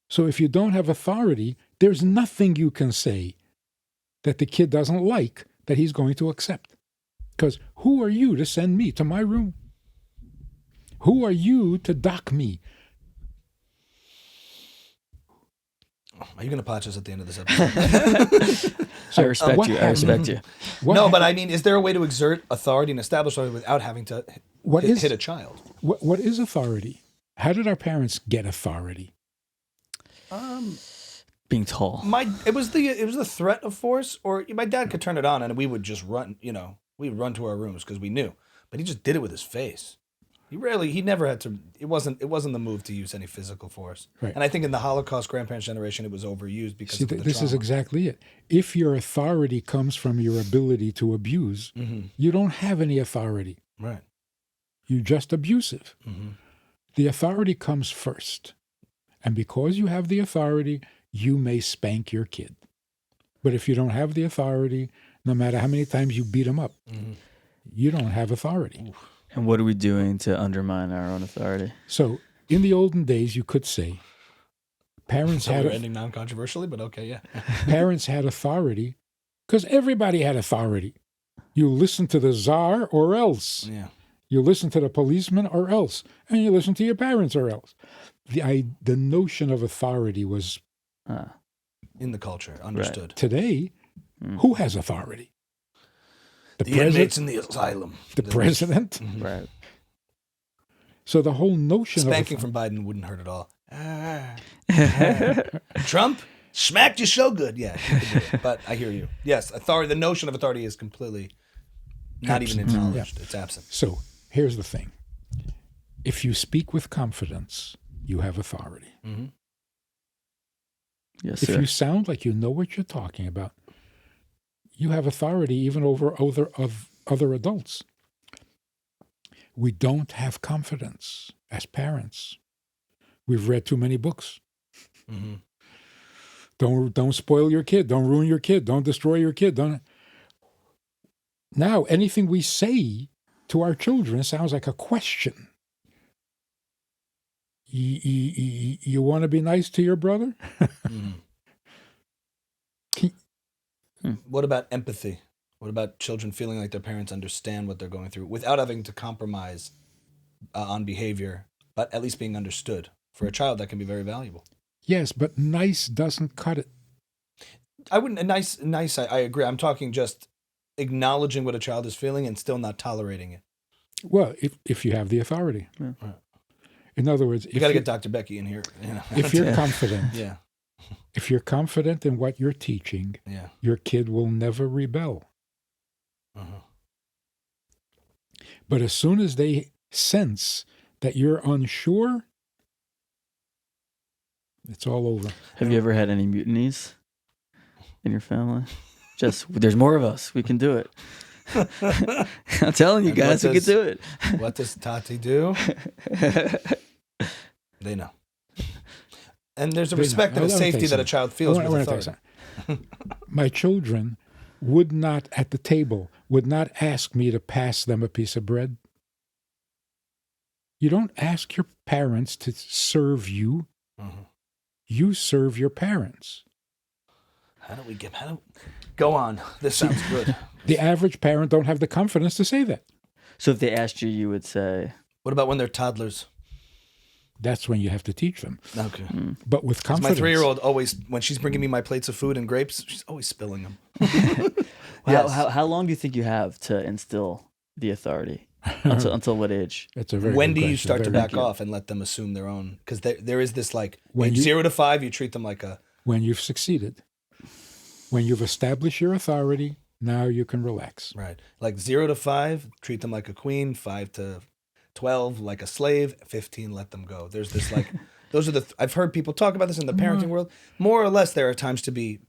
So if you don't have authority, there's nothing you can say that the kid doesn't like that he's going to accept. Because who are you to send me to my room? Who are you to dock me? Are you going to potch us at the end of this episode? I respect what you. I happened- respect you. What No, hap- but I mean, is there a way to exert authority and establish authority without having to hit a child? what is authority? How did our parents get authority? Being tall. It was the threat of force, or my dad could turn it on and we would just run. We'd run to our rooms because we knew, but he just did it with his face. He never had to. It wasn't the move to use any physical force. Right. And I think in the Holocaust grandparents' generation, it was overused because See, of the this is trauma. exactly it. If your authority comes from your ability to abuse, you don't have any authority. Right. You're just abusive. Mm-hmm. The authority comes first. And because you have the authority, you may spank your kid. But if you don't have the authority, no matter how many times you beat them up. Mm-hmm. You don't have authority. And what are we doing to undermine our own authority? So in the olden days, you could say parents So had we're ending non-controversially, but okay, yeah. parents had authority because everybody had authority. You listen to the czar or else. Yeah. You listen to the policeman or else. And you listen to your parents or else. The notion of authority was In the culture, understood. today, who has authority? The inmates in the asylum. The president? Right. So the whole notion Spanking of from Biden wouldn't hurt at all. Trump smacked you so good. Yeah, you can do it. But I hear you. Yes, authority. The notion of authority is completely not even Absent. acknowledged. It's absent. So here's the thing. If you speak with confidence, you have authority. Mm-hmm. Yes, If sir. you sound like you know what you're talking about, you have authority even over other adults. We don't have confidence as parents. We've read too many books. Mm-hmm. Don't spoil your kid. Don't ruin your kid. Don't destroy your kid. Don't. Now, anything we say to our children sounds like a question. You want to be nice to your brother? What about empathy? What about children feeling like their parents understand what they're going through without having to compromise on behavior, but at least being understood? For a child, that can be very valuable. Yes, but nice doesn't cut it. I wouldn't. Nice. I agree. I'm talking just acknowledging what a child is feeling and still not tolerating it. Well, if you have the authority. Yeah. Right. In other words, You got to get Dr. Becky in here. Yeah. if you're confident, Yeah. if you're confident in what you're teaching, Yeah. your kid will never rebel. Uh-huh. But as soon as they sense that you're unsure, it's all over. Have you ever had any mutinies in your family? Just, there's more of us. We can do it. I'm telling you And guys, we can do it. What does Tati do? They know. And there's a They respect know. and a Let me tell safety you that a something. child feels I with wanna tell you authority. something. My children would not, at the table, would not ask me to pass them a piece of bread. You don't ask your parents to serve you. Mhm. You serve your parents. Go on. This sounds good. The average parent don't have the confidence to say that. So if they asked you, you would say, What about when they're toddlers? That's when you have to teach them. Okay. But with 'Cause confidence. my 3-year-old always, when she's bringing me my plates of food and grapes, she's always spilling them. how long do you think you have to instill the authority? Until what age? That's a very When good do you question. start to Very back good. off and let them assume their own? Because there is this like, When age you- 0 to 5, you treat them like a, When you've succeeded. When you've established your authority, now you can relax. right. Like 0 to 5, treat them like a queen. 5 to 12, like a slave. 15, let them go. There's this like, those are I've heard people talk about this in the parenting world. More or less, there are times to be,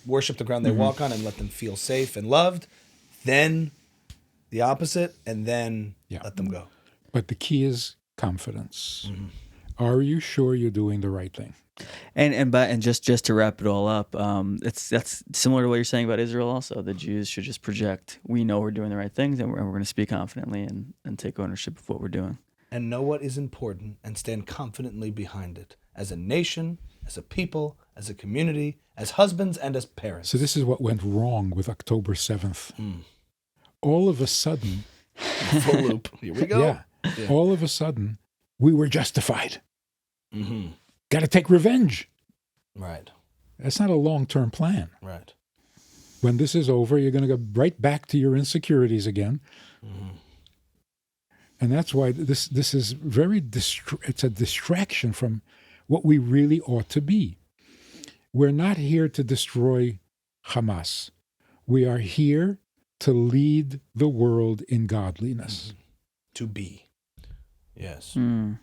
worship the ground they walk on and let them feel safe and loved. Then the opposite, and then Yeah. let them go. But the key is confidence. Are you sure you're doing the right thing? And just to wrap it all up, that's similar to what you're saying about Israel. Also, the Jews should just project, we know we're doing the right things, and we're going to speak confidently and take ownership of what we're doing. And know what is important and stand confidently behind it as a nation, as a people, as a community, as husbands, and as parents. So this is what went wrong with October 7th. All of a sudden, Full loop. Here we go. yeah, all of a sudden, we were justified. Mm-hmm. Got to take revenge. Right. That's not a long-term plan. Right. When this is over, you're going to go right back to your insecurities again. And that's why this is very it's a distraction from what we really ought to be. We're not here to destroy Hamas. We are here to lead the world in godliness. To be. Yes. Mm.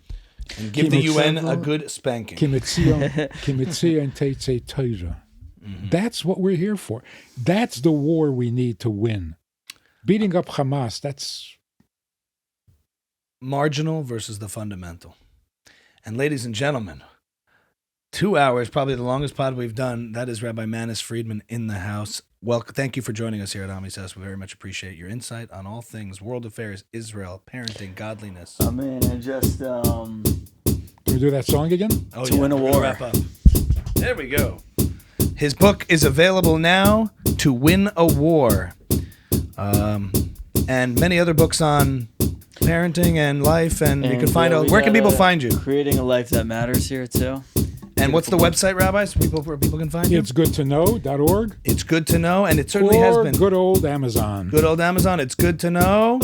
And give the UN a good spanking. Kimitzion teitze Torah. That's what we're here for. That's the war we need to win. Beating up Hamas, that's... Marginal versus the fundamental. And ladies and gentlemen, 2 hours, probably the longest pod we've done. That is Rabbi Manis Friedman in the house. Well, thank you for joining us here at Ami's House. We very much appreciate your insight on all things world affairs, Israel, parenting, godliness. Oh man, and just Can we do that song again? Oh, To win a we're gonna war. Wrap up. There we go. His book is available now, To Win a War. And many other books on parenting and life, and you can find out. Where can people find you? Creating a life that matters here too. And what's the website, Rabbi, so where people can find you? It's goodtoknow.org. It's good to know, and it certainly has Or been. good old Amazon. Good old Amazon. It's good to know.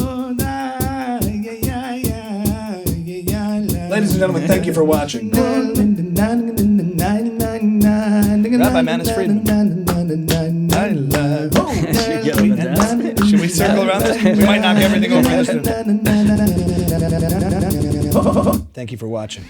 Ladies and gentlemen, thank you for watching. Rabbi Manis Friedman. Should we circle around this? We might knock everything over this. Thank you for watching.